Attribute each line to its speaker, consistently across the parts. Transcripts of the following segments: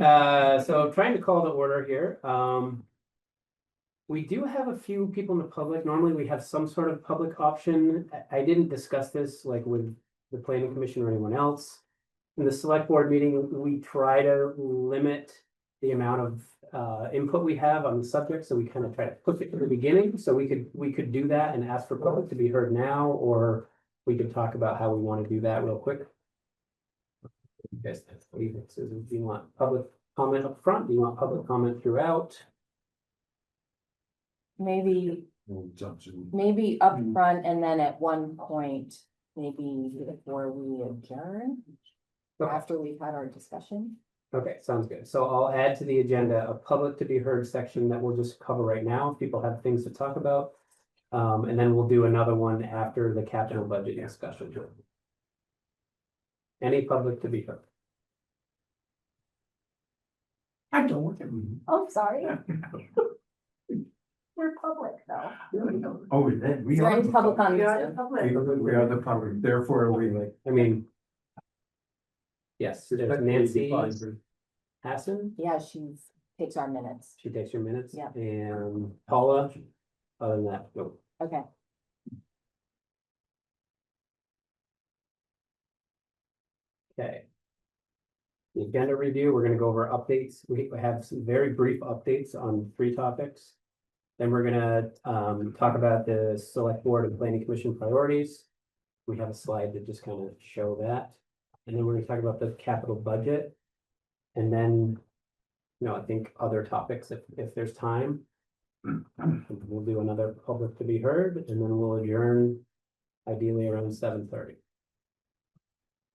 Speaker 1: So I'm trying to call the order here. We do have a few people in the public. Normally we have some sort of public option. I didn't discuss this like with the planning commission or anyone else. In the select board meeting, we try to limit the amount of input we have on the subject. So we kind of try to push it to the beginning. So we could do that and ask for public to be heard now, or we could talk about how we want to do that real quick. Yes, do you want public comment up front? Do you want public comment throughout?
Speaker 2: Maybe up front, and then at one point, maybe before we adjourn,
Speaker 1: Okay.
Speaker 2: after we've had our discussion.
Speaker 1: Okay, sounds good. So I'll add to the agenda a public to be heard section that we'll just cover right now. If people have things to talk about. And then we'll do another one after the capital budget discussion. Any public to be heard?
Speaker 3: I don't.
Speaker 2: Oh, sorry. We're public though.
Speaker 3: Oh, then we
Speaker 2: Is there
Speaker 3: are.
Speaker 2: any
Speaker 3: the
Speaker 2: public
Speaker 3: public.
Speaker 2: comments?
Speaker 3: We are the public, therefore we like.
Speaker 1: I mean. Yes, there's Nancy Hassan.
Speaker 2: Yeah, she takes our minutes.
Speaker 1: She takes your minutes.
Speaker 2: Yeah.
Speaker 1: And Paula, other than that, no.
Speaker 2: Okay.
Speaker 1: Okay. The agenda review, we're gonna go over updates. We have some very brief updates on 3 topics. Then we're gonna talk about the select board and planning commission priorities. We have a slide to just kind of show that. And then we're gonna talk about the capital budget. And then, I think other topics if there's time. We'll do another public to be heard, and then we'll adjourn ideally around 7:30.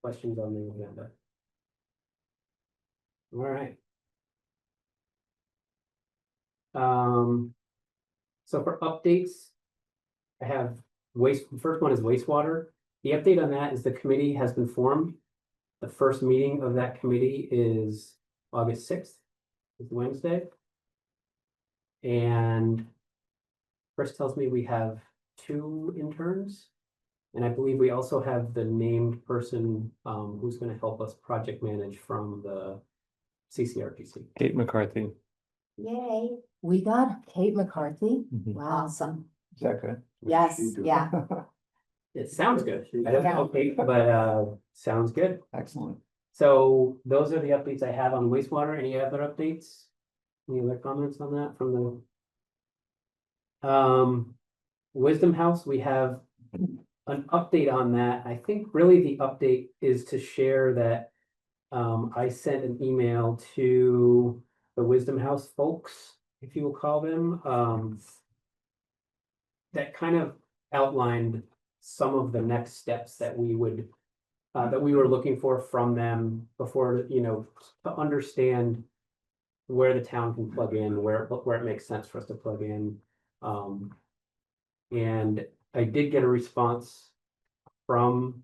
Speaker 1: Questions on the agenda? All right. So for updates, I have first one is wastewater. The update on that is the committee has been formed. The first meeting of that committee is August 6th, it's Wednesday. And Chris tells me we have 2 interns. And I believe we also have the named person who's going to help us project manage from the CCRPC.
Speaker 4: Kate McCarthy.
Speaker 2: Yay. We got Kate McCarthy.
Speaker 4: Mhm.
Speaker 2: Wow.
Speaker 3: Awesome.
Speaker 4: Is that good?
Speaker 2: Yes, yeah.
Speaker 1: It sounds good. I don't know, Kate, but sounds good.
Speaker 4: Excellent.
Speaker 1: So those are the updates I have on wastewater. Any other updates? Any other comments on that from the Wisdom House? We have an update on that. I think really the update is to share that I sent an email to the Wisdom House folks, if you will call them, that kind of outlined some of the next steps that we would that we were looking for from them before, to understand where the town can plug in, where it makes sense for us to plug in. And I did get a response from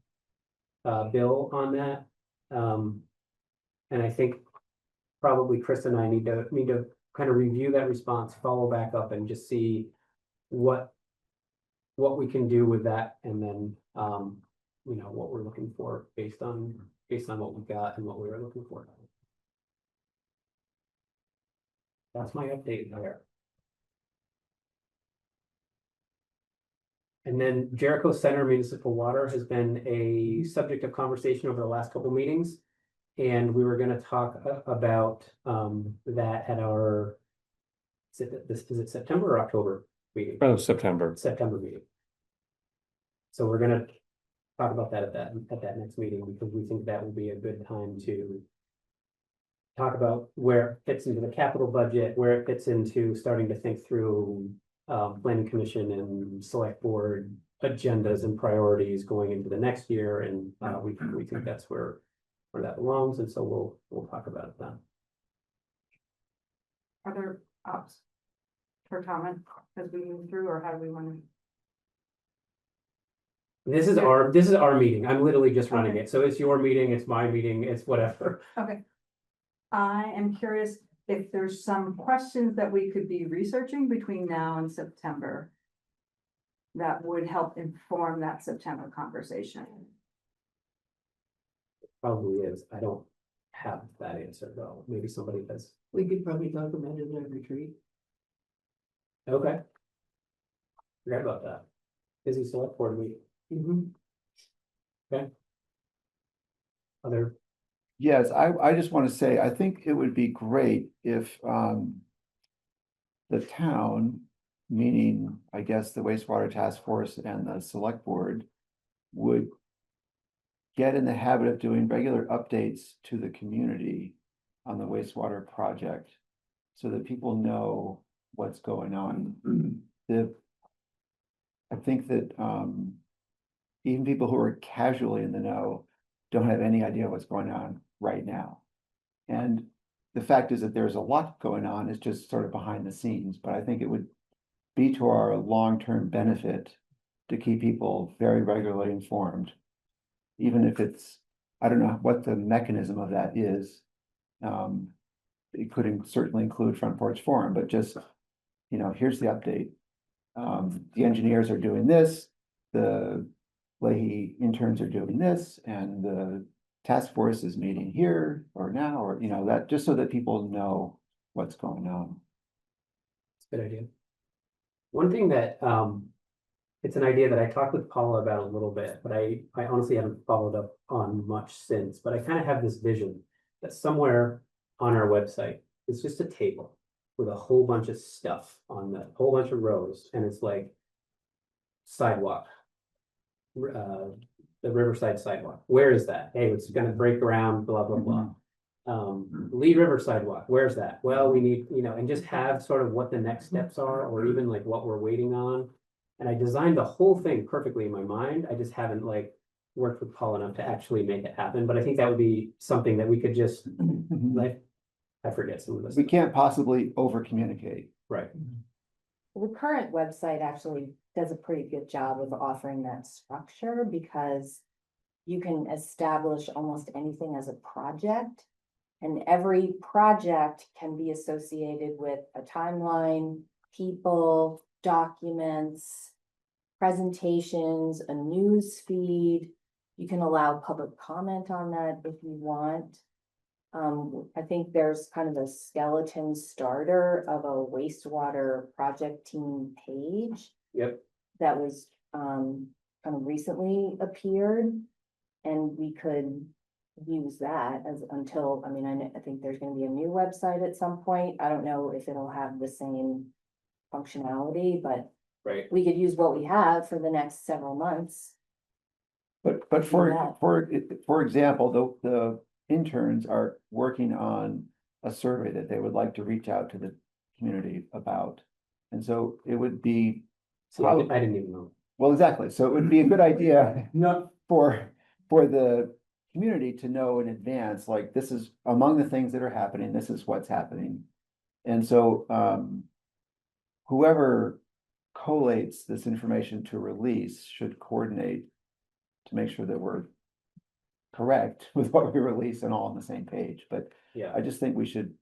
Speaker 1: Bill on that. And I think probably Chris and I need to kind of review that response, follow back up and just see what we can do with that, and then what we're looking for based on what we got and what we were looking for. That's my update there. And then Jericho Center Municipal Water has been a subject of conversation over the last couple meetings. And we were going to talk about that at our, is it September or October meeting?
Speaker 4: Oh, September.
Speaker 1: September meeting. So we're going to talk about that at that next meeting, because we think that will be a good time to talk about where it fits into the capital budget, where it fits into starting to think through planning commission and select board agendas and priorities going into the next year. And we think that's where that belongs. And so we'll talk about it then.
Speaker 5: Are there ops for comment as we move through, or how do we want to?
Speaker 1: This is our meeting. I'm literally just running it. So it's your meeting, it's my meeting, it's whatever.
Speaker 5: Okay. I am curious if there's some questions that we could be researching between now and September that would help inform that September conversation.
Speaker 1: Probably is. I don't have that answer though. Maybe somebody does.
Speaker 4: We could probably talk about it at a retreat.
Speaker 1: Okay. Forgot about that. Busy select board week. Other,
Speaker 6: Yes, I just want to say, I think it would be great if the town, meaning, I guess, the wastewater task force and the select board would get in the habit of doing regular updates to the community on the wastewater project so that people know what's going on. I think that even people who are casually in the know don't have any idea what's going on right now. And the fact is that there's a lot going on, it's just sort of behind the scenes, but I think it would be to our long-term benefit to keep people very regularly informed. Even if it's, I don't know what the mechanism of that is. It could certainly include Front Porch Forum, but just, here's the update. The engineers are doing this, the Leahy interns are doing this, and the task force is meeting here or now, or, that, just so that people know what's going on.
Speaker 1: it's a good idea. One thing that, it's an idea that I talked with Paula about a little bit, but I honestly haven't followed up on much since, but I kind of have this vision that somewhere on our website, it's just a table with a whole bunch of stuff on the whole bunch of rows, and it's like sidewalk. The Riverside sidewalk, where is that? Hey, it's gonna break around, blah, blah, blah. Lee River sidewalk, where's that? Well, we need, and just have sort of what the next steps are, or even like what we're waiting on. And I designed the whole thing perfectly in my mind. I just haven't like worked with Paul enough to actually make it happen, but I think that would be something that we could just, like, I forget some of this.
Speaker 6: We can't possibly over communicate.
Speaker 1: Right,
Speaker 2: The current website actually does a pretty good job of offering that structure because you can establish almost anything as a project. And every project can be associated with a timeline, people, documents, presentations, a news feed. You can allow public comment on that if you want. I think there's kind of a skeleton starter of a wastewater project team page
Speaker 1: yep,
Speaker 2: that was kind of recently appeared. And we could use that as until, I think there's gonna be a new website at some point. I don't know if it'll have the same functionality, but
Speaker 1: right.
Speaker 2: we could use what we have for the next several months.
Speaker 6: But for example, the interns are working on a survey that they would like to reach out to the community about. And so it would be,
Speaker 1: See, I didn't even know.
Speaker 6: well, exactly. So it would be a good idea
Speaker 3: No,
Speaker 6: for the community to know in advance, like, this is among the things that are happening, this is what's happening. And so whoever collates this information to release should coordinate to make sure that we're correct with what we release and all on the same page. But
Speaker 1: Yeah,
Speaker 6: I just think we should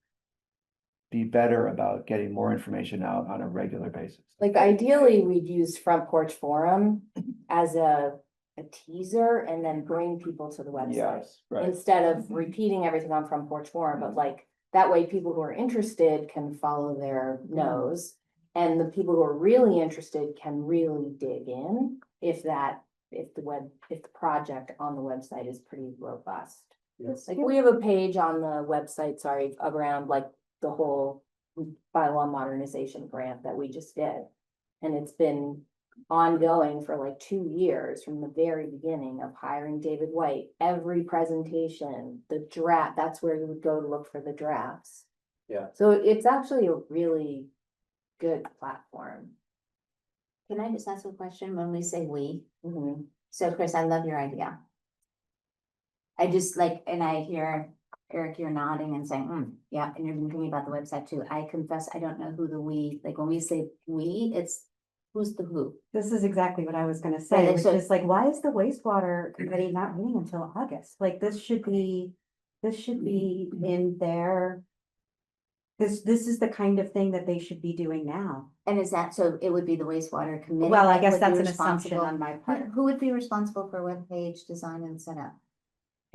Speaker 6: be better about getting more information out on a regular basis.
Speaker 2: Like ideally, we'd use Front Porch Forum as a teaser and then bring people to the website.
Speaker 6: Yes, right.
Speaker 2: Instead of repeating everything on Front Porch Forum, but like, that way people who are interested can follow their nose. And the people who are really interested can really dig in if the project on the website is pretty robust.
Speaker 1: yes,
Speaker 2: Like we have a page on the website, around like the whole bylaw modernization grant that we just did. And it's been ongoing for like 2 years from the very beginning of hiring David White, every presentation, the draft, that's where you would go to look for the drafts.
Speaker 1: Yeah.
Speaker 2: So it's actually a really good platform.
Speaker 7: Can I just ask a question when we say we?
Speaker 2: Mhm.
Speaker 7: So Chris, I love your idea. I just like, and I hear Eric, you're nodding and saying, yeah, and you're thinking about the website too. I confess, I don't know who the we, like when we say we, it's who's the who?
Speaker 8: This is exactly what I was gonna
Speaker 7: Right,
Speaker 8: say,
Speaker 7: and
Speaker 8: which
Speaker 7: so-
Speaker 8: is like, why is the wastewater committee not meeting until August? Like, this should be in their. This is the kind of thing that they should be doing now.
Speaker 7: And is that, so it would be the wastewater committee?
Speaker 8: Well, I
Speaker 7: that
Speaker 8: guess
Speaker 7: would be
Speaker 8: that's an assumption
Speaker 7: responsible-
Speaker 8: on my part.
Speaker 7: Who would be responsible for webpage design and setup?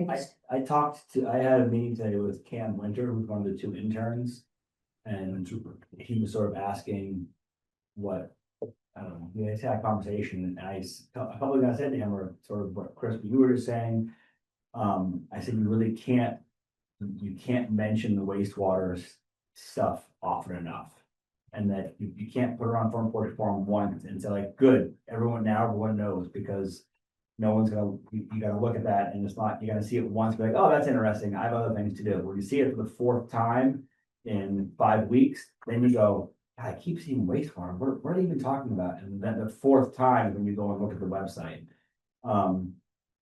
Speaker 9: I had a meeting today with Cam Winter, who's one of the two interns. And he was sort of asking what, I don't know, we had a conversation and a couple of guys said to him, or sort of what Chris, you were just saying. I said, you really can't, you can't mention the wastewater stuff often enough. And that you can't put it on forum once and say like, good, everyone knows, because no one's gonna, you gotta look at that and it's not, you gotta see it once, be like, oh, that's interesting, I have other things to do. When you see it for the fourth time in 5 weeks, then you go, God, I keep seeing wastewater, what are they even talking about? And then the fourth time when you go and look at the website.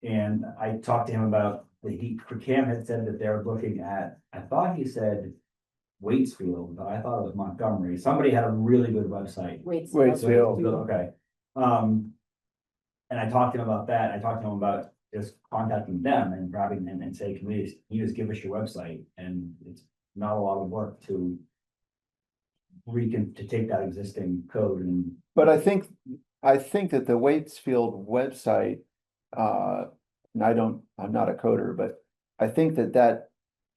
Speaker 9: And I talked to him about Cam had said that they're looking at, I thought he said Waitsfield, but I thought it was Montgomery. Somebody had a really good website.
Speaker 6: Waitsfield.
Speaker 9: Okay. And I talked to him about that. I talked to him about just contacting them and grabbing them and say, can you just give us your website? And it's not a lot of work to take that existing code and.
Speaker 6: But I think that the Waitsfield website, and I'm not a coder, but I think that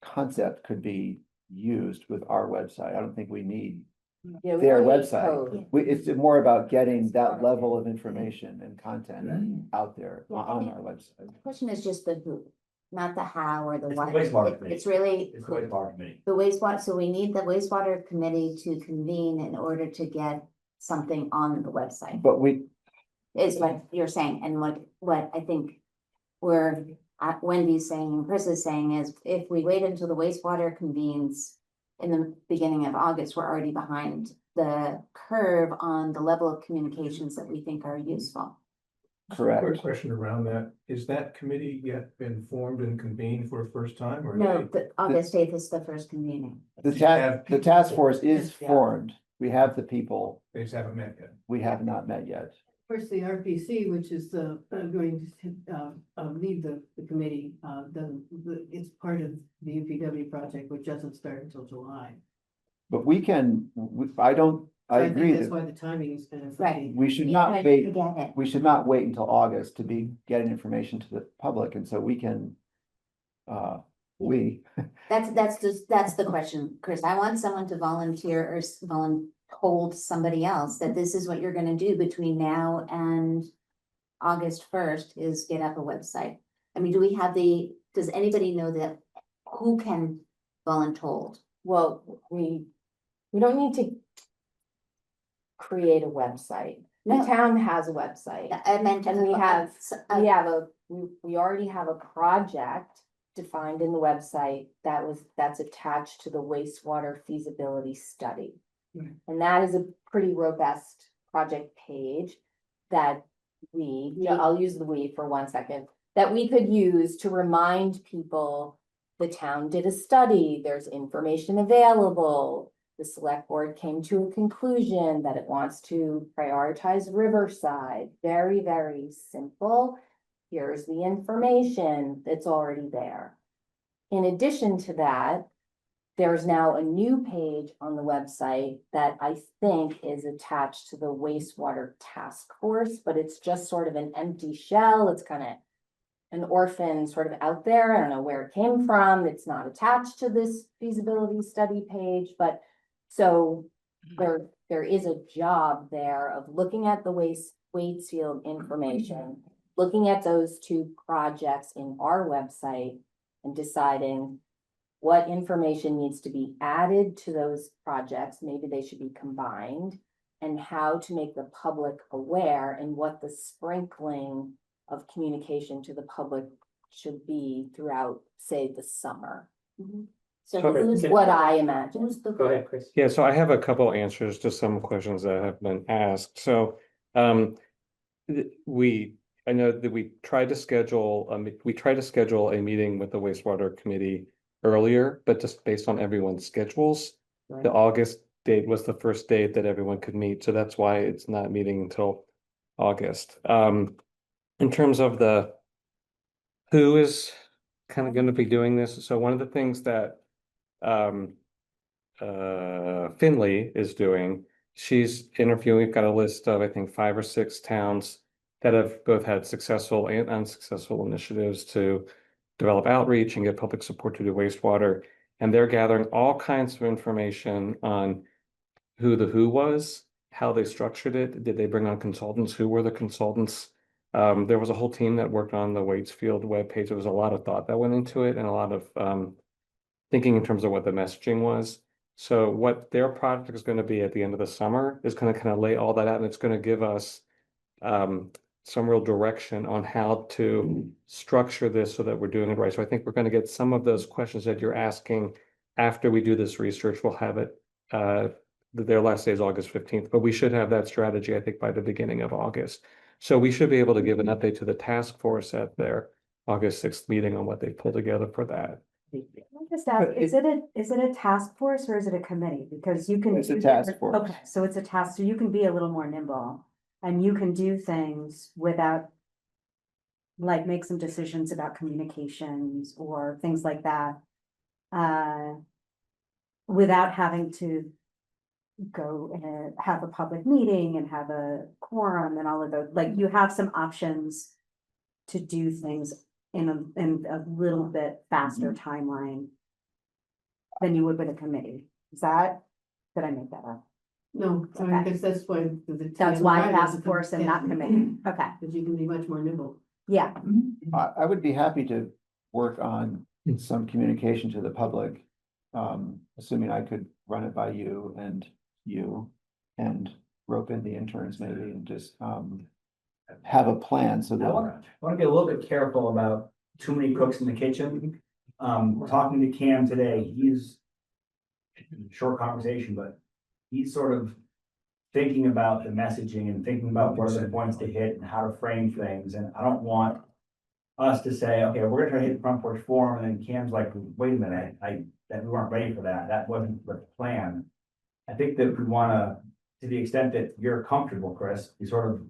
Speaker 6: concept could be used with our website. I don't think we need
Speaker 2: Yeah, we
Speaker 6: their
Speaker 2: don't need
Speaker 6: website.
Speaker 2: code.
Speaker 6: It's more about getting that level of information and content out there on our website.
Speaker 7: The question is just the who, not the how or the
Speaker 9: It's
Speaker 7: what.
Speaker 9: the wastewater
Speaker 7: It-
Speaker 9: committee.
Speaker 7: It's really.
Speaker 9: It's the wastewater committee.
Speaker 7: The wastewater, so we need the wastewater committee to convene in order to get something on the website,
Speaker 6: But we,
Speaker 7: is what you're saying, and what I think Wendy's saying and Chris is saying is, if we wait until the wastewater convenes in the beginning of August, we're already behind the curve on the level of communications that we think are useful.
Speaker 6: correct.
Speaker 3: Quick question around that. Is that committee yet been formed and convened for a first time or?
Speaker 7: No, the August 8th is the first convening.
Speaker 6: The
Speaker 3: You have
Speaker 6: the
Speaker 3: people
Speaker 6: task
Speaker 3: for
Speaker 6: force
Speaker 3: it.
Speaker 6: is
Speaker 2: Yeah.
Speaker 6: formed. We have the people.
Speaker 3: They just haven't met yet.
Speaker 6: We have not met yet.
Speaker 4: Of course, the RPC, which is going to lead the committee, it's part of the UPW project, which doesn't start until July.
Speaker 6: But we can, I
Speaker 4: So think
Speaker 6: agree
Speaker 4: that's
Speaker 6: that
Speaker 4: why the timing is kind of.
Speaker 7: Right.
Speaker 4: funny.
Speaker 6: we should
Speaker 7: Yeah,
Speaker 6: not
Speaker 7: I
Speaker 6: wait,
Speaker 7: get it.
Speaker 6: we should not wait until August to be getting information to the public, and so we can.
Speaker 7: That's the question, Chris. I want someone to volunteer or told somebody else that this is what you're gonna do between now and August 1st is get up a website. I mean, does anybody know that, who can voluntold?
Speaker 2: Well, we don't need to create a website. The
Speaker 7: No.
Speaker 2: town has a website.
Speaker 7: I meant.
Speaker 2: And we have,
Speaker 7: uh,
Speaker 2: we already have a project defined in the website that's attached to the wastewater feasibility study.
Speaker 4: Right.
Speaker 2: And that is a pretty robust project page that I'll use the we for 1 second, that we could use to remind people the town did a study, there's information available. The select board came to a conclusion that it wants to prioritize Riverside. Very, very simple. Here's the information that's already there. In addition to that, there's now a new page on the website that I think is attached to the wastewater task force, but it's just sort of an empty shell. It's kind of an orphan sort of out there. I don't know where it came from. It's not attached to this feasibility study page, but so there is a job there of looking at the Waitsfield information, looking at those two projects in our website and deciding what information needs to be added to those projects. Maybe they should be combined, and how to make the public aware and what the sprinkling of communication to the public should be throughout, say, the summer.
Speaker 7: So
Speaker 1: Okay.
Speaker 7: who's
Speaker 2: What I imagine.
Speaker 7: who's the?
Speaker 1: Go ahead, Chris.
Speaker 10: Yeah, so I have a couple answers to some questions that have been asked. So, I know that we tried to schedule a meeting with the wastewater committee earlier, but just based on everyone's schedules. The August date was the first date that everyone could meet, so that's why it's not meeting until August. In terms of who is kind of going to be doing this, so one of the things that Finley is doing, she's interviewing, we've got a list of, I think, 5 or 6 towns that have both had successful and unsuccessful initiatives to develop outreach and get public support to do wastewater. And they're gathering all kinds of information on who the who was, how they structured it. Did they bring on consultants? Who were the consultants? There was a whole team that worked on the Waitsfield webpage. There was a lot of thought that went into it and a lot of thinking in terms of what the messaging was. So what their project is going to be at the end of the summer is going to kind of lay all that out, and it's going to give us some real direction on how to structure this so that we're doing it right. So I think we're going to get some of those questions that you're asking after we do this research. We'll have it, their last day is August 15th, but we should have that strategy, I think, by the beginning of August. So we should be able to give an update to the task force at their August 6th meeting on what they pulled together for that.
Speaker 8: Can I just ask,
Speaker 6: But
Speaker 8: is it a task force or is it a committee? Because you can.
Speaker 6: It's a
Speaker 8: do
Speaker 6: task
Speaker 8: different-
Speaker 6: force.
Speaker 8: Okay, so it's a task, so you can be a little more nimble and you can do things without. Like make some decisions about communications or things like that. Without having to. Go and have a public meeting and have a quorum and all of those, like you have some options. To do things in a little bit faster timeline. Than you would with a committee. Did I make that up?
Speaker 4: No, I mean,
Speaker 8: Okay.
Speaker 4: because that's why. the
Speaker 8: That's why
Speaker 4: TMI
Speaker 8: task
Speaker 4: is a
Speaker 8: force and
Speaker 4: yeah,
Speaker 8: not committee. Okay,
Speaker 4: Because you can be much more nimble.
Speaker 8: yeah,
Speaker 6: I would be happy to work on some communication to the public. Assuming I could run it by you and rope in the interns maybe and just, have a plan so
Speaker 9: I
Speaker 6: that.
Speaker 9: want to be a little bit careful about too many cooks in the kitchen. Talking to Cam today, he's short conversation, but he's sort of thinking about the messaging and thinking about what are the points to hit and how to frame things. And I don't want us to say, okay, we're gonna try to hit the front porch forum, and then Cam's like, wait a minute, that we weren't ready for that. That wasn't the plan. I think that we wanna, to the extent that you're comfortable, Chris, be sort of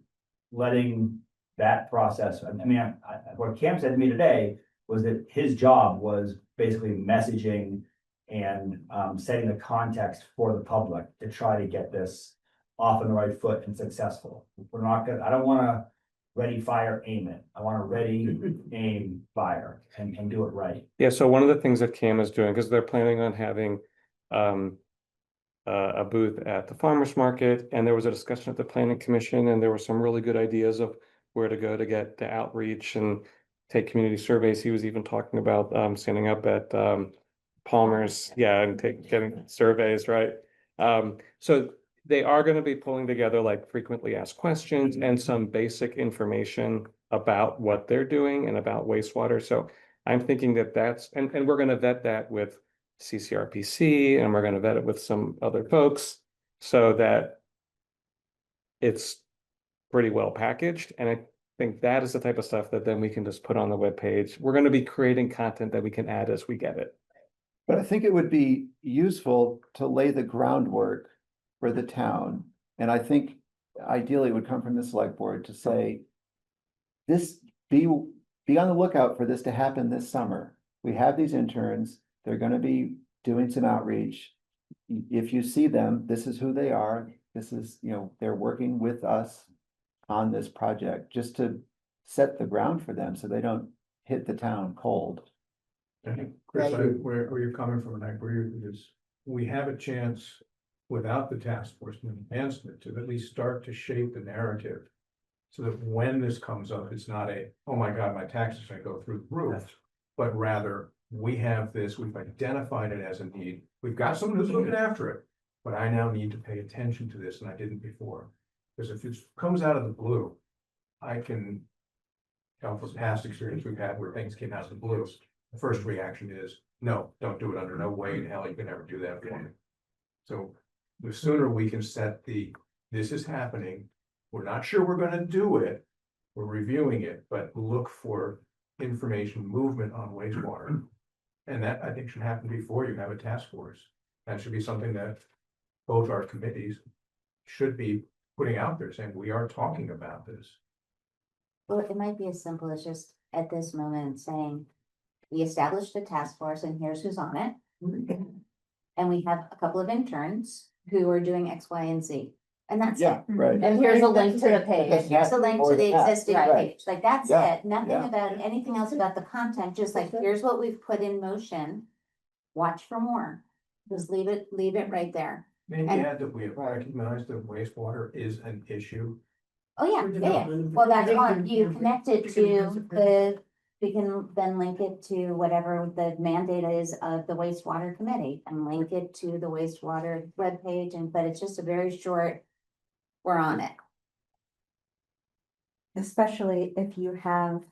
Speaker 9: letting that process. I mean, what Cam said to me today was that his job was basically messaging and setting the context for the public to try to get this off on the right foot and successful. We're not gonna, I don't wanna ready, fire, aim it. I wanna ready, aim, fire, and do it right.
Speaker 10: Yeah, so one of the things that Cam is doing, because they're planning on having a booth at the farmer's market, and there was a discussion at the planning commission, and there were some really good ideas of where to go to get the outreach and take community surveys. He was even talking about standing up at Palmer's, yeah, and getting surveys, right? So they are going to be pulling together like frequently asked questions and some basic information about what they're doing and about wastewater. So I'm thinking that and we're going to vet that with CCRPC, and we're going to vet it with some other folks so that it's pretty well packaged. And I think that is the type of stuff that then we can just put on the webpage. We're going to be creating content that we can add as we get it.
Speaker 6: But I think it would be useful to lay the groundwork for the town. And I think ideally it would come from the select board to say, be on the lookout for this to happen this summer. We have these interns, they're gonna be doing some outreach. If you see them, this is who they are. This is, they're working with us on this project, just to set the ground for them so they don't hit the town cold.
Speaker 3: I think, Chris, where you're coming from, and I agree with you, is we have a chance without the task force and enhancement to at least start to shape the narrative. So that when this comes up, it's not oh my God, my taxes are gonna go through the roof, but rather we have this, we've identified it as a need. We've got someone who's looking after it, but I now need to pay attention to this and I didn't before. Because if it comes out of the blue, I can tell from past experience we've had where things came out of the blue. The first reaction is, no, don't do it, under no way in hell you can ever do that for me. So the sooner we can set this is happening, we're not sure we're gonna do it, we're reviewing it, but look for information movement on wastewater. And that, I think, should happen before you have a task force. That should be something that both our committees should be putting out there, saying, we are talking about this.
Speaker 7: Well, it might be as simple as just at this moment saying, we established a task force and here's who's on it. And we have a couple of interns who are doing X, Y, and Z. And that's
Speaker 6: Yeah,
Speaker 7: it.
Speaker 6: right.
Speaker 7: And here's a link to the
Speaker 6: But
Speaker 7: page,
Speaker 6: that's
Speaker 7: here's a link
Speaker 6: more
Speaker 7: to
Speaker 6: than
Speaker 7: the
Speaker 6: that.
Speaker 7: existing
Speaker 6: Right.
Speaker 7: page, like, that's
Speaker 6: Yeah,
Speaker 7: it, nothing
Speaker 6: yeah.
Speaker 7: about anything else about the content, just like, here's what we've put in motion. Watch for more, just leave it right there.
Speaker 3: Maybe
Speaker 7: And-
Speaker 3: add that we recognize that wastewater is an issue.
Speaker 7: Oh, yeah, yeah, yeah. Well, that's fine, you connect it to we can then link it to whatever the mandate is of the wastewater committee and link it to the wastewater webpage, and, but it's just a very short, we're on it.
Speaker 8: Especially if you have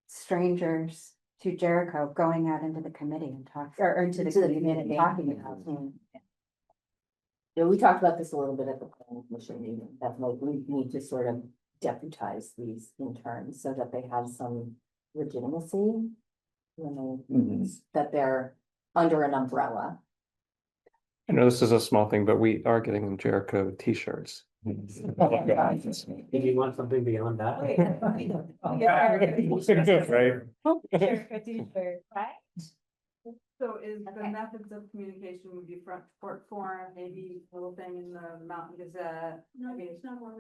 Speaker 8: strangers to Jericho going out into the committee and talk, or into the
Speaker 2: To the
Speaker 8: community and
Speaker 2: community.
Speaker 8: talking about.
Speaker 2: Yeah, we talked about this a little bit at the planning commission meeting, that like we need to sort of deputize these interns so that they have some legitimacy. When
Speaker 6: Mhm.
Speaker 2: that they're under an umbrella.
Speaker 10: I know this is a small thing, but we are getting them Jericho t-shirts.
Speaker 1: Did you want something beyond that?
Speaker 5: Right? So is the
Speaker 7: Okay.
Speaker 5: methods of communication would be front port forum, maybe a little thing in the Mountain Gazette? I mean,
Speaker 4: it's not one,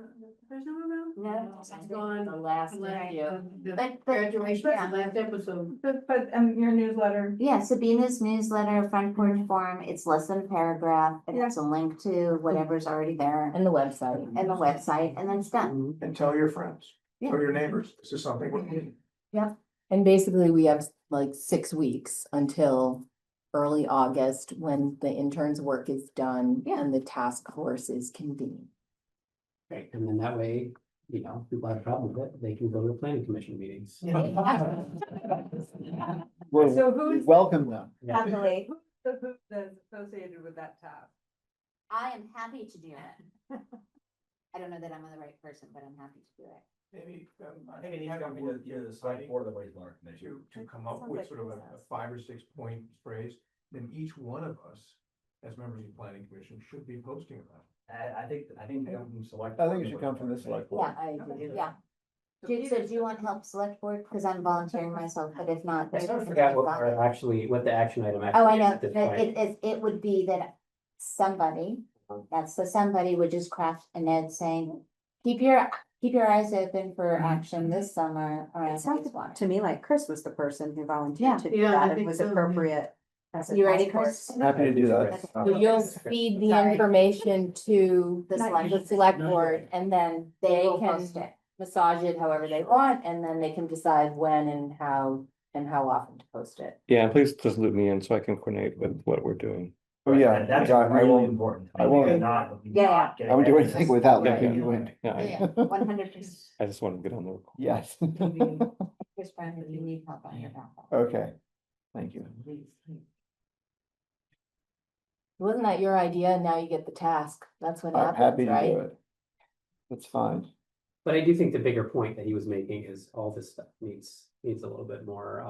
Speaker 4: there's no one else.
Speaker 7: No,
Speaker 2: It's
Speaker 7: gone.
Speaker 2: the last
Speaker 4: Last,
Speaker 2: few.
Speaker 4: the
Speaker 7: But-
Speaker 4: graduation,
Speaker 7: yeah.
Speaker 4: last episode.
Speaker 5: But your newsletter,
Speaker 7: Yeah, Sabina's newsletter, front porch forum, it's less than a paragraph, it has a link to whatever's already there.
Speaker 2: And the website.
Speaker 7: And the website, and then it's done.
Speaker 3: And tell your friends
Speaker 7: Yeah.
Speaker 3: or your neighbors, this is something we're doing.
Speaker 2: And basically, we have like 6 weeks until early August, when the intern's work is done
Speaker 7: Yeah.
Speaker 2: and the task force is convened.
Speaker 1: Right, and then that way, you know, people have a problem with it, they can go to the planning commission meetings.
Speaker 5: so
Speaker 6: We
Speaker 5: who's,
Speaker 6: welcome them.
Speaker 1: Yeah.
Speaker 8: Happily.
Speaker 5: who's the hoop that's associated with that tab?
Speaker 7: I am happy to do it. I don't know that I'm the right person, but I'm happy to do it.
Speaker 3: Maybe,
Speaker 9: I think it needs to be the select board of the wastewater commission.
Speaker 3: to come up with sort of a 5 or 6 point phrase, then each one of us, as members of the planning commission, should be posting about it.
Speaker 9: I think it comes from select.
Speaker 6: I think it should come from the select board.
Speaker 7: Yeah,
Speaker 2: I do.
Speaker 7: yeah. So do you want help select board? Because I'm volunteering myself, but if not.
Speaker 1: I sort of forgot what what the action item actually
Speaker 7: Oh, I
Speaker 1: is
Speaker 7: know,
Speaker 1: at this point.
Speaker 7: it would be that somebody, that's the somebody would just craft a note saying, keep your eyes open for action this summer around
Speaker 8: It sounds
Speaker 7: wastewater.
Speaker 8: to me like Chris was the person who volunteered to do
Speaker 4: Yeah, I
Speaker 8: that and
Speaker 4: think
Speaker 8: was
Speaker 4: so, yeah.
Speaker 8: appropriate. as a
Speaker 7: You ready,
Speaker 8: task force.
Speaker 7: Chris?
Speaker 6: Happy to do that.
Speaker 2: So you'll feed the
Speaker 7: Sorry.
Speaker 2: information to
Speaker 7: The
Speaker 2: the
Speaker 7: select-
Speaker 2: select board, and then they
Speaker 7: will
Speaker 2: can
Speaker 7: post it.
Speaker 2: massage it however they want, and then they can decide when and how often to post it.
Speaker 10: Yeah, and please just loop me in so I can coordinate with what we're doing.
Speaker 6: Oh, yeah.
Speaker 9: That's
Speaker 6: I
Speaker 9: really
Speaker 6: won't,
Speaker 9: important.
Speaker 6: I won't-
Speaker 7: Yeah.
Speaker 6: I won't do anything without
Speaker 10: Yeah,
Speaker 6: letting
Speaker 10: yeah.
Speaker 6: you in.
Speaker 10: Yeah,
Speaker 7: Yeah, 100%.
Speaker 10: I just want to get on the record.
Speaker 6: Yes.
Speaker 7: Chris Brown, if you need help on your back.
Speaker 6: Okay, thank you.
Speaker 2: Wasn't that your idea? Now you get the task. That's what
Speaker 6: I'm happy
Speaker 2: happens,
Speaker 6: to
Speaker 2: right?
Speaker 6: do it. That's fine.
Speaker 1: But I do think the bigger point that he was making is all this stuff needs a little bit more,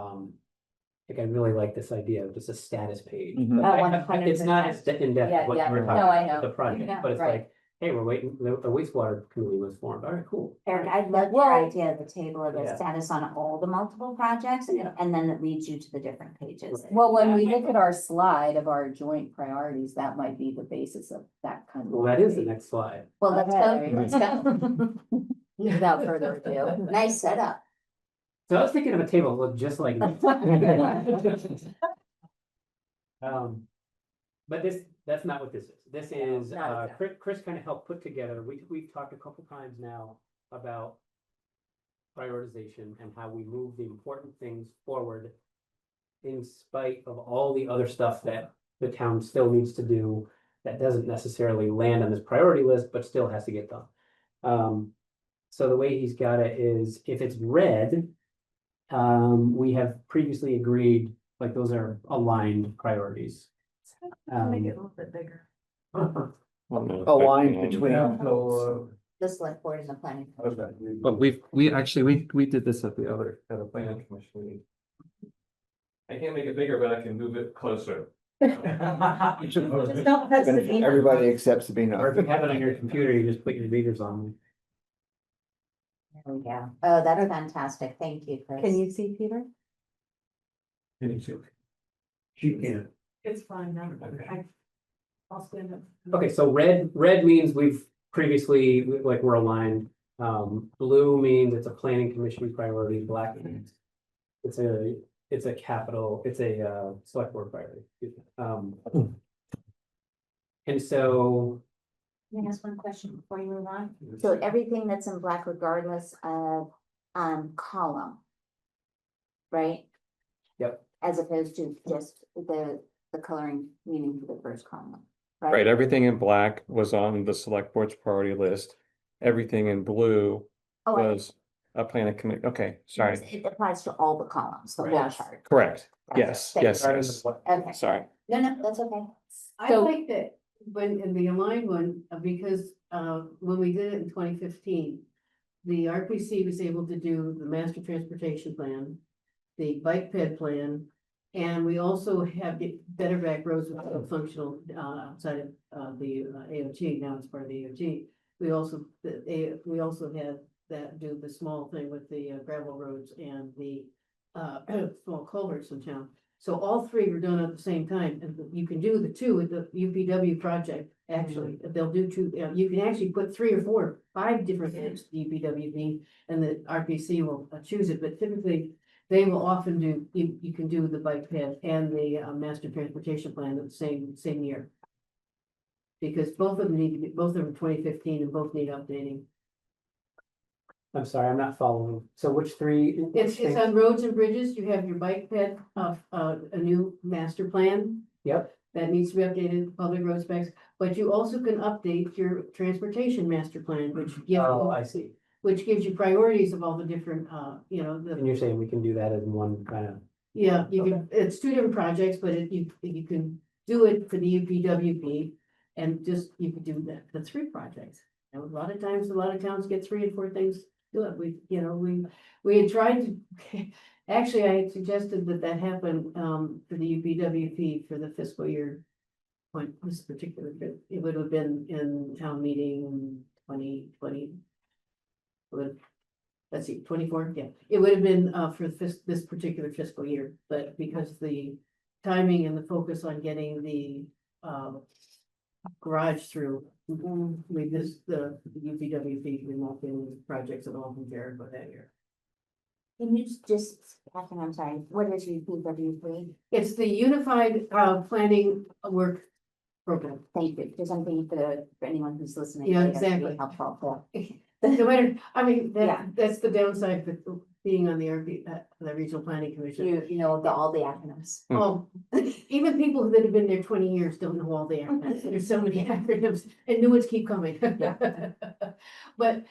Speaker 1: like, I really like this idea of just a status page.
Speaker 6: Mhm.
Speaker 1: But It's not as
Speaker 7: 100%.
Speaker 1: in depth
Speaker 2: Yeah,
Speaker 1: as what
Speaker 2: yeah.
Speaker 1: you were
Speaker 2: No,
Speaker 1: talking
Speaker 2: I
Speaker 1: about
Speaker 2: know.
Speaker 1: with the project,
Speaker 2: Yeah,
Speaker 1: but it's
Speaker 2: right.
Speaker 1: like, hey, we're waiting, the wastewater committee was formed, all right, cool.
Speaker 7: Eric, I love your
Speaker 2: Well-
Speaker 7: idea of the table of the
Speaker 1: Yeah.
Speaker 7: status on all the multiple projects, and then it leads you to the different pages.
Speaker 2: Well, when we look at our slide of our joint priorities, that might be the basis of that kind of.
Speaker 1: Well, that is the next slide.
Speaker 7: Well, let's
Speaker 2: Okay.
Speaker 7: go, let's go.
Speaker 2: Without further ado.
Speaker 7: Nice setup.
Speaker 1: So I was thinking of a table that looked just like this. But that's not what this is. This is,
Speaker 2: not exactly.
Speaker 1: Chris kind of helped put together, we've talked a couple times now about prioritization and how we move the important things forward in spite of all the other stuff that the town still needs to do that doesn't necessarily land on this priority list, but still has to get done. So the way he's got it is, if it's red, we have previously agreed, like, those are aligned priorities.
Speaker 5: Make it a little bit bigger.
Speaker 10: Well, no,
Speaker 6: Aligned
Speaker 10: but,
Speaker 6: between.
Speaker 3: Yeah, so,
Speaker 7: The select board and the planning.
Speaker 6: Okay.
Speaker 10: But we did this at the other, at a planning commission meeting. I can't make it bigger, but I can move it closer.
Speaker 8: Just don't touch the email.
Speaker 6: Everybody except Sabina.
Speaker 1: Or if you have it on your computer, you just put your readers on.
Speaker 7: There we go. Oh, that's fantastic. Thank you, Chris.
Speaker 8: Can you see Peter?
Speaker 3: she can.
Speaker 5: It's fine now.
Speaker 4: I'll stand up.
Speaker 1: Okay, so red means we've previously, like, we're aligned. Blue means it's a planning commission priority, black means it's a capital, it's a select board priority. And so,
Speaker 7: Can I ask one question before you move on? So everything that's in black regardless of, column. Right?
Speaker 1: Yep.
Speaker 7: As opposed to just the coloring meaning for the first column, right?
Speaker 10: Right, everything in black was on the select board's priority list. Everything in blue
Speaker 7: Oh, I-
Speaker 10: was a planning committee. Okay, sorry.
Speaker 7: It applies to all the columns, the whole
Speaker 2: Yes.
Speaker 7: chart.
Speaker 10: Correct.
Speaker 7: Gotcha.
Speaker 10: Yes,
Speaker 7: Thank
Speaker 10: yes,
Speaker 7: you.
Speaker 10: yes.
Speaker 7: Okay,
Speaker 10: Sorry.
Speaker 7: no, that's okay.
Speaker 4: I
Speaker 7: So-
Speaker 4: like that when, in the aligned one, because, when we did it in 2015. The RPC was able to do the master transportation plan, the bike ped plan. And we also have Better Back Roads with a functional, outside of, the AOT, now it's part of the AOT. We also had that do the small thing with the gravel roads and the, small culverts in town. So all three were done at the same time, and you can do the two with the UPW project, actually, they'll do two, you can actually put 3 or 4, 5 different things, the UPW thing, and the RPC will choose it, but typically. They will often do, you can do the bike path and the master transportation plan at the same year. Because both of them need to be, both of them are 2015 and both need updating.
Speaker 1: I'm sorry, I'm not following. So which three?
Speaker 4: It's on roads and bridges, you have your bike path of, a new master plan.
Speaker 1: Yep,
Speaker 4: That needs to be updated, public road specs, but you also can update your transportation master plan,
Speaker 1: oh, I see.
Speaker 4: which gives you priorities of all the different,
Speaker 1: And you're saying we can do that in one kind of,
Speaker 4: yeah, you can, it's 2 different projects, but you can do it for the UPWP. And just, you could do the 3 projects. And a lot of times, a lot of towns get 3 and 4 things do it. We had tried to, actually, I had suggested that happen, for the UPWP for the fiscal year. When this particular, it would have been in town meeting 2020. Let's see, 24, yeah, it would have been for this particular fiscal year, but because the timing and the focus on getting the garage through. We missed the UPWP remote projects at all from Jericho that year.
Speaker 7: Can you just, Catherine, I'm sorry, what is UPW3?
Speaker 4: It's the Unified Planning Work Program.
Speaker 7: Thank you, because I'm thinking for anyone who's listening.
Speaker 4: Yeah,
Speaker 7: that's really
Speaker 4: exactly.
Speaker 7: Helpful.
Speaker 4: No matter, I mean,
Speaker 7: Yeah.
Speaker 4: that's the downside of being on the the Regional Planning Commission.
Speaker 7: You know, all the acronyms.
Speaker 4: Oh, even people that have been there 20 years don't know all the acronyms. There's so many acronyms and new ones keep coming. But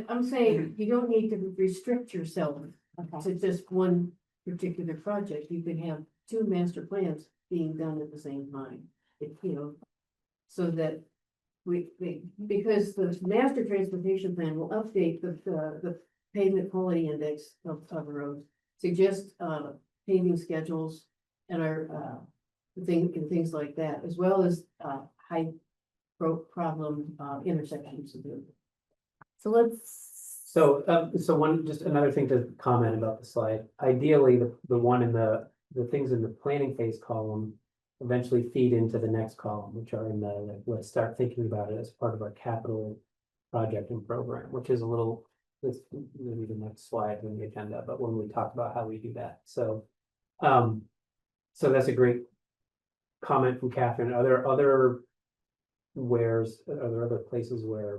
Speaker 4: I'm saying you don't need to restrict yourself
Speaker 7: Okay.
Speaker 4: to just one particular project. You can have 2 master plans being done at the same time. So that because the master transportation plan will update the pavement quality index of the roads, suggest paving schedules and our things like that, as well as high problem intersections.
Speaker 7: So let's,
Speaker 1: so one, just another thing to comment about the slide. Ideally, the one in the things in the planning phase column eventually feed into the next column, which are in the, like, let's start thinking about it as part of our capital project and program, which is a little, this maybe the next slide in the agenda, but when we talk about how we do that. So that's a great comment from Catherine. Are there other places where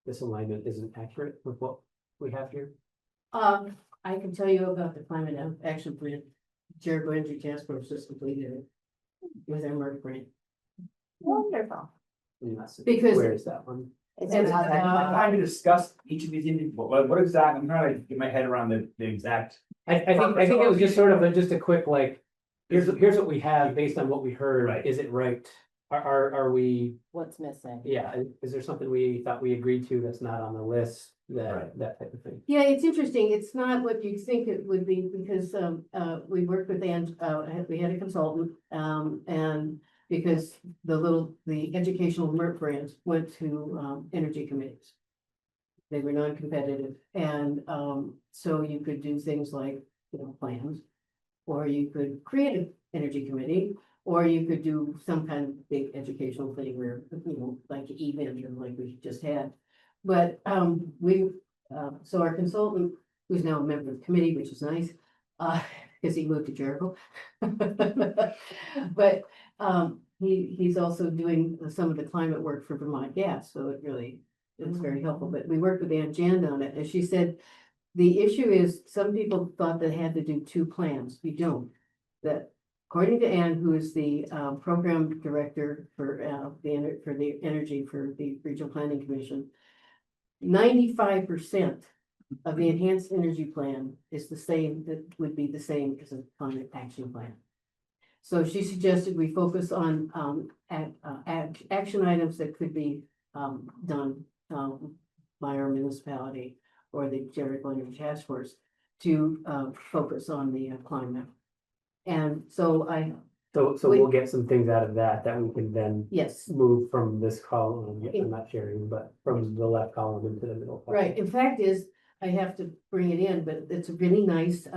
Speaker 1: this alignment isn't accurate with what we have here?
Speaker 4: I can tell you about the climate action plan. Jericho Energy Task Force just completed it with their MERT grant.
Speaker 7: wonderful.
Speaker 4: Because-
Speaker 1: Where is that one?
Speaker 7: It's
Speaker 4: And,
Speaker 7: another-
Speaker 9: I'm trying to discuss each of these individual, what exact, I'm trying to get my head around the exact.
Speaker 1: I think it was just sort of just a quick, like, here's what we have based on what we heard.
Speaker 9: Right.
Speaker 1: Is it right? Are we,
Speaker 2: What's missing?
Speaker 1: yeah, is there something we thought we agreed to that's not on the list?
Speaker 9: Right.
Speaker 1: That type of thing.
Speaker 4: Yeah, it's interesting. It's not what you think it would be because we worked with we had a consultant, and because the educational MERT grants went to energy committees. They were non-competitive, and so you could do things like, plans. or you could create an energy committee, or you could do some kind of big educational thing where, you know, like event or like we just had. But, so our consultant, who's now a member of the committee, which is nice, because he moved to Jericho. But, he's also doing some of the climate work for Vermont Gas, so it really, it's very helpful. But we worked with Ann Jan on it, and she said, the issue is, some people thought they had to do two plans. We don't. That according to Ann, who is the program director for the energy for the Regional Planning Commission, 95% of the enhanced energy plan is the same, that would be the same as a climate action plan. So she suggested we focus on action items that could be done by our municipality or the Jericho Energy Task Force to focus on the climate. And so
Speaker 1: So we'll get some things out of that we can then
Speaker 4: yes,
Speaker 1: move from this column, I'm not sharing, but from the left column into the middle. column.
Speaker 4: right. In fact is, I have to bring it in, but it's a really nice,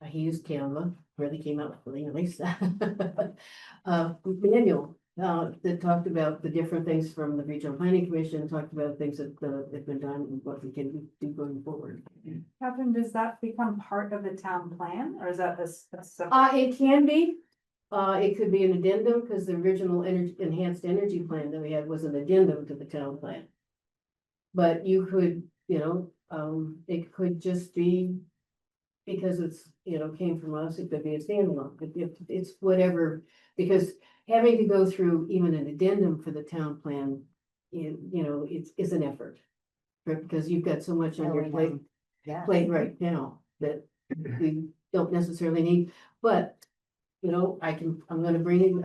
Speaker 4: he used Canva, really came out really nice. Manual, that talked about the different things from the Regional Planning Commission, talked about things that have been done and what we can do going forward.
Speaker 5: Catherine, does that become part of the town plan, or is that a separate?
Speaker 4: It can be, it could be an addendum, because the original enhanced energy plan that we had was an addendum to the town plan. But you could, you know, it could just be, because it's, you know, came from us, it could be a standalone, it's whatever, because having to go through even an addendum for the town plan, you know, it's an effort. Because you've got so much on your plate
Speaker 2: Yeah.
Speaker 4: right now that we don't necessarily need, but, you know, I'm gonna bring in,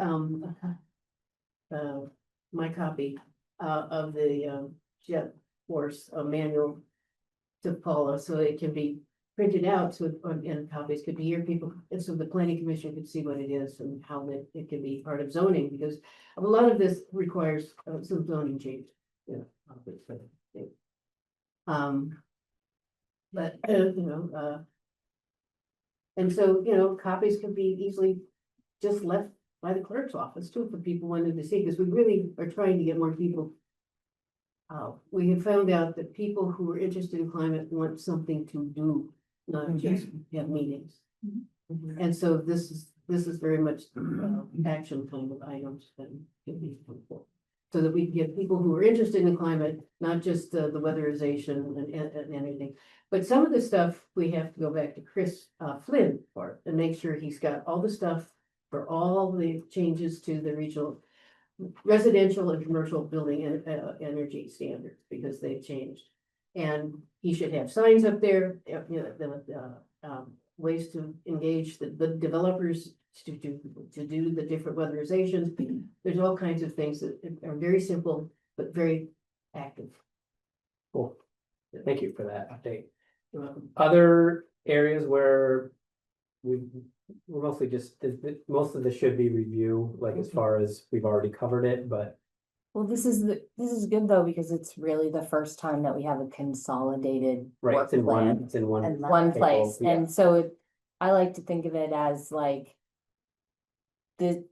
Speaker 4: my copy, of the, jet force manual to Paula, so it can be printed out, so, and copies could be here, people, and so the planning commission could see what it is and how it can be part of zoning, because a lot of this requires some zoning change, you know, obviously. But, you know, and so, you know, copies can be easily just left by the clerk's office too, for people wanting to see, because we really are trying to get more people. We have found out that people who are interested in climate want something to do, not just have meetings. And so this is very much action kind of items that can be helpful. So that we can get people who are interested in climate, not just the weatherization and anything. But some of the stuff, we have to go back to Chris Flynn for, and make sure he's got all the stuff for all the changes to the regional residential and commercial building and energy standards, because they've changed. And he should have signs up there, you know, ways to engage the developers to do the different weatherizations. There's all kinds of things that are very simple, but very active.
Speaker 1: Cool. Thank you for that update.
Speaker 4: You're welcome.
Speaker 1: Other areas where we're mostly just, most of this should be review, like as far as we've already covered it, but
Speaker 2: Well, this is good though, because it's really the first time that we have a consolidated
Speaker 1: right,
Speaker 2: work
Speaker 1: it's in
Speaker 2: plan
Speaker 1: one, it's in one.
Speaker 2: in one
Speaker 1: table,
Speaker 2: place.
Speaker 1: yeah.
Speaker 2: And so I like to think of it as like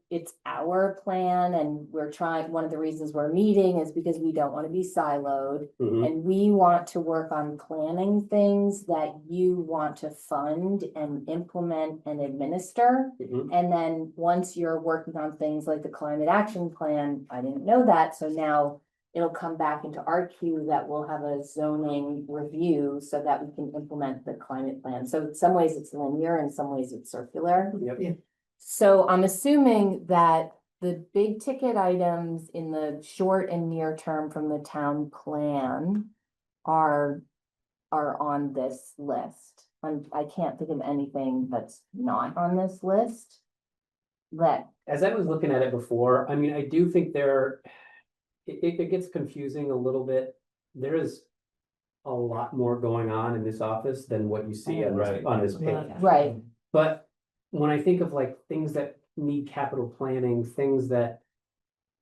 Speaker 2: it's our plan, and we're trying, one of the reasons we're meeting is because we don't want to be siloed.
Speaker 1: Mhm.
Speaker 2: And we want to work on planning things that you want to fund and implement and administer.
Speaker 1: Mhm.
Speaker 2: And then once you're working on things like the climate action plan, I didn't know that, so now it'll come back into our queue that we'll have a zoning review so that we can implement the climate plan. So in some ways it's linear, in some ways it's circular.
Speaker 1: Yep.
Speaker 4: Yeah.
Speaker 2: So I'm assuming that the big ticket items in the short and near term from the town plan are on this list. I can't think of anything that's not on this list. That,
Speaker 1: As I was looking at it before, I mean, I do think it gets confusing a little bit. There is a lot more going on in this office than what you see on this page.
Speaker 2: right,
Speaker 1: But when I think of like things that need capital planning, things that,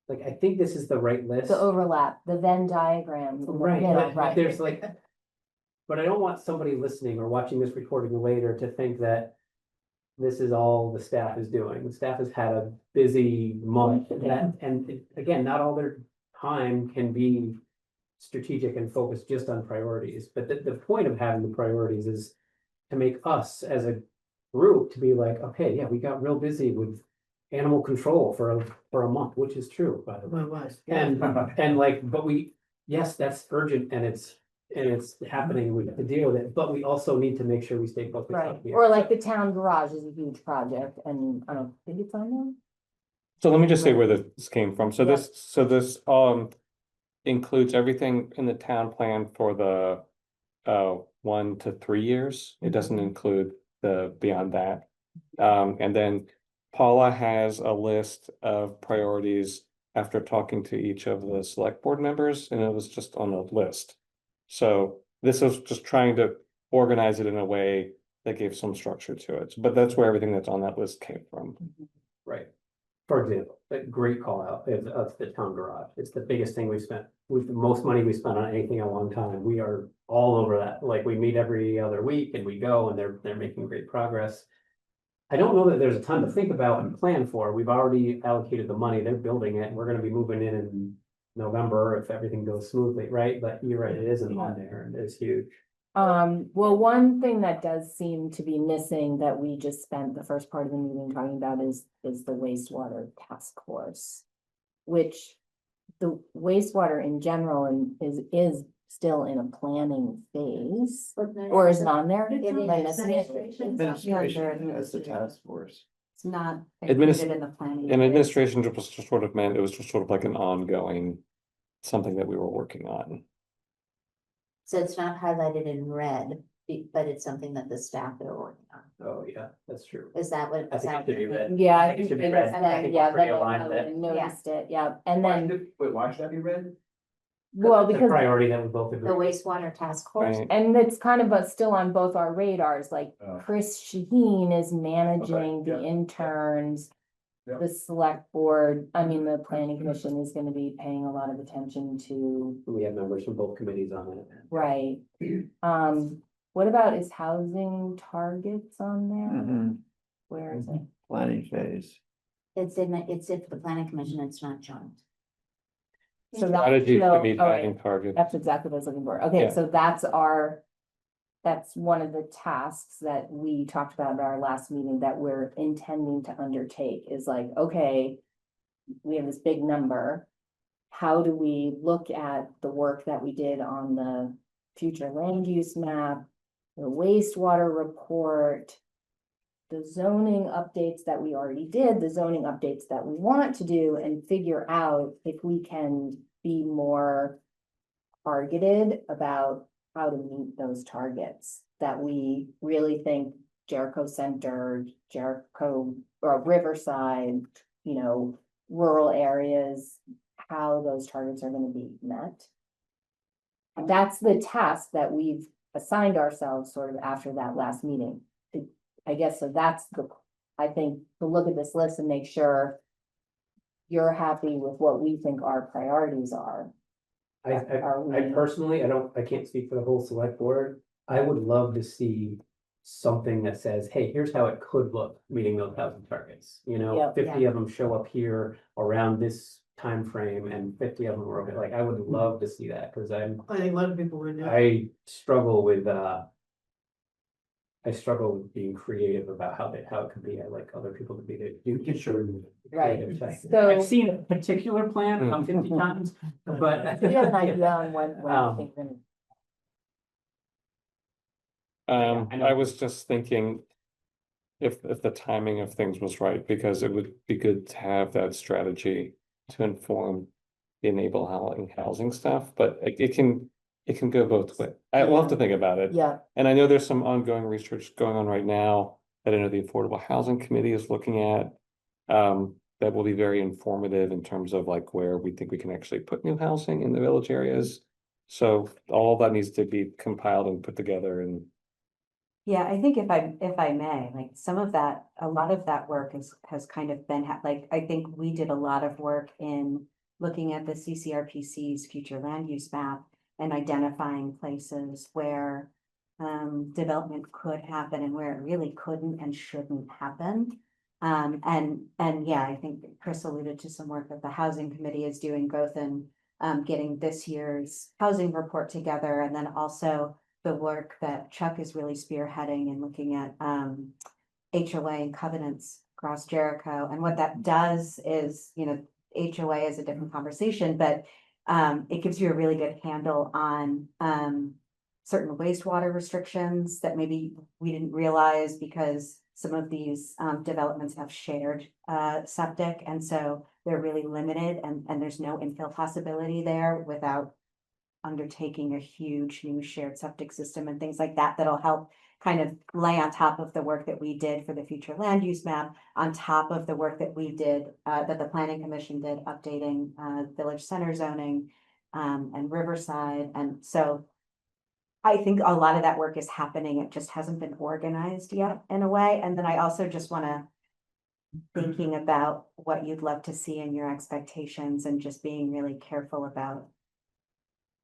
Speaker 1: like, I think this is the right list.
Speaker 2: the overlap, the Venn diagram. in the
Speaker 1: Right,
Speaker 2: middle,
Speaker 1: but there's like, but I don't want somebody listening or watching this recording later to think that this is all the staff is doing. The staff has had a busy month and again, not all their time can be strategic and focused just on priorities, but the point of having the priorities is to make us as a group to be like, okay, yeah, we got real busy with animal control for a month, which is true, by the way.
Speaker 4: Well, it was.
Speaker 1: And like, but yes, that's urgent and it's happening, we have to deal with it, but we also need to make sure we stay focused.
Speaker 2: Right,
Speaker 1: up here.
Speaker 2: or like the town garage is a huge project and I don't think it's on there.
Speaker 10: So let me just say where this came from. So
Speaker 2: Yeah.
Speaker 10: this includes everything in the town plan for the 1 to 3 years. It doesn't include the beyond that. And then Paula has a list of priorities after talking to each of the select board members, and it was just on a list. So this was just trying to organize it in a way that gave some structure to it. But that's where everything that's on that list came from.
Speaker 1: Right. For example, a great call out is of the town garage. It's the biggest thing we've spent, with the most money we spent on anything in a long time. We are all over that. Like, we meet every other week and we go and they're making great progress. I don't know that there's a ton to think about and plan for. We've already allocated the money. They're building it. We're gonna be moving in November if everything goes smoothly, right? But you're right, it isn't on there and it's huge.
Speaker 2: Well, one thing that does seem to be missing that we just spent the first part of the meeting talking about is the wastewater task force. Which the wastewater in general is still in a planning phase, or is it on there?
Speaker 8: It's
Speaker 2: Am
Speaker 8: on
Speaker 2: I
Speaker 8: the
Speaker 2: missing it?
Speaker 6: Administration as the task force.
Speaker 8: It's not
Speaker 10: Adminis-
Speaker 8: included in the planning.
Speaker 10: And administration was just sort of meant, it was just sort of like an ongoing, something that we were working on.
Speaker 7: So it's not highlighted in red, but it's something that the staff are working on.
Speaker 1: Oh, yeah, that's true.
Speaker 7: Is that what?
Speaker 1: I think it should be red.
Speaker 2: Yeah,
Speaker 1: I think it should be red. I think
Speaker 2: yeah,
Speaker 1: we're pretty
Speaker 2: then
Speaker 1: aligned with
Speaker 2: I
Speaker 1: it.
Speaker 2: noticed it, yeah, and then,
Speaker 9: Wait, why should that be red?
Speaker 2: well,
Speaker 1: It's a
Speaker 2: because.
Speaker 1: priority that we both
Speaker 7: The
Speaker 1: agree.
Speaker 7: wastewater task force?
Speaker 10: Right.
Speaker 2: And it's kind of still on both our radars, like
Speaker 9: Oh.
Speaker 2: Chris Shaheen is managing the
Speaker 9: yeah, yeah.
Speaker 2: interns.
Speaker 9: Yeah.
Speaker 2: The select board, I mean, the planning commission is gonna be paying a lot of attention to,
Speaker 1: We have members from both committees on it.
Speaker 2: right? What about is housing targets on there?
Speaker 6: Mhm.
Speaker 2: Where is it?
Speaker 6: Planning phase.
Speaker 7: It's in the planning commission, it's not joint.
Speaker 2: So that's
Speaker 10: Strategy
Speaker 2: still-
Speaker 10: to meet
Speaker 2: all right.
Speaker 10: adding targets.
Speaker 2: That's exactly what I was looking for. Okay,
Speaker 10: Yeah.
Speaker 2: so that's one of the tasks that we talked about at our last meeting that we're intending to undertake is like, okay, we have this big number. How do we look at the work that we did on the future land use map, the wastewater report, the zoning updates that we already did, the zoning updates that we want to do, and figure out if we can be more targeted about how to meet those targets that we really think Jericho Center, Jericho or Riverside, rural areas, how those targets are gonna be met. That's the task that we've assigned ourselves sort of after that last meeting. I guess, so I think, to look at this list and make sure you're happy with what we think our priorities are.
Speaker 1: I personally, I can't speak for the whole select board. I would love to see something that says, hey, here's how it could look, meeting those housing targets.
Speaker 2: Yep.
Speaker 1: 50 of them show up here around this time frame, and 50 of them are okay. Like, I would love to see that, because
Speaker 4: I think a lot of people would.
Speaker 1: I struggle with being creative about how it could be. I like other people to be there. You can show me.
Speaker 2: Right,
Speaker 1: I've
Speaker 2: so
Speaker 1: seen a particular plan come 50 times, but.
Speaker 2: you have an idea on when you think we're gonna.
Speaker 1: I know.
Speaker 10: I was just thinking if the timing of things was right, because it would be good to have that strategy to inform the enable housing stuff, but it can go both ways. We'll have to think about it.
Speaker 2: Yeah,
Speaker 10: And I know there's some ongoing research going on right now that I know the Affordable Housing Committee is looking at. That will be very informative in terms of like where we think we can actually put new housing in the village areas. So all that needs to be compiled and put together and.
Speaker 8: Yeah, I think if I may, like a lot of that work has kind of been, I think we did a lot of work in looking at the CCRPC's future land use map and identifying places where development could happen and where it really couldn't and shouldn't happen. And yeah, I think Chris alluded to some work that the housing committee is doing, both in getting this year's housing report together, and then also the work that Chuck is really spearheading and looking at HOA and covenants across Jericho. And what that does is, HOA is a different conversation, but it gives you a really good handle on certain wastewater restrictions that maybe we didn't realize, because some of these developments have shared septic, and so they're really limited, and there's no infill possibility there without undertaking a huge new shared septic system and things like that, that'll help kind of lay on top of the work that we did for the future land use map, on top of the work that we did, that the planning commission did, updating village center zoning and Riverside. And so I think a lot of that work is happening. It just hasn't been organized yet in a way. And then I also just want to thinking about what you'd love to see in your expectations, and just being really careful about,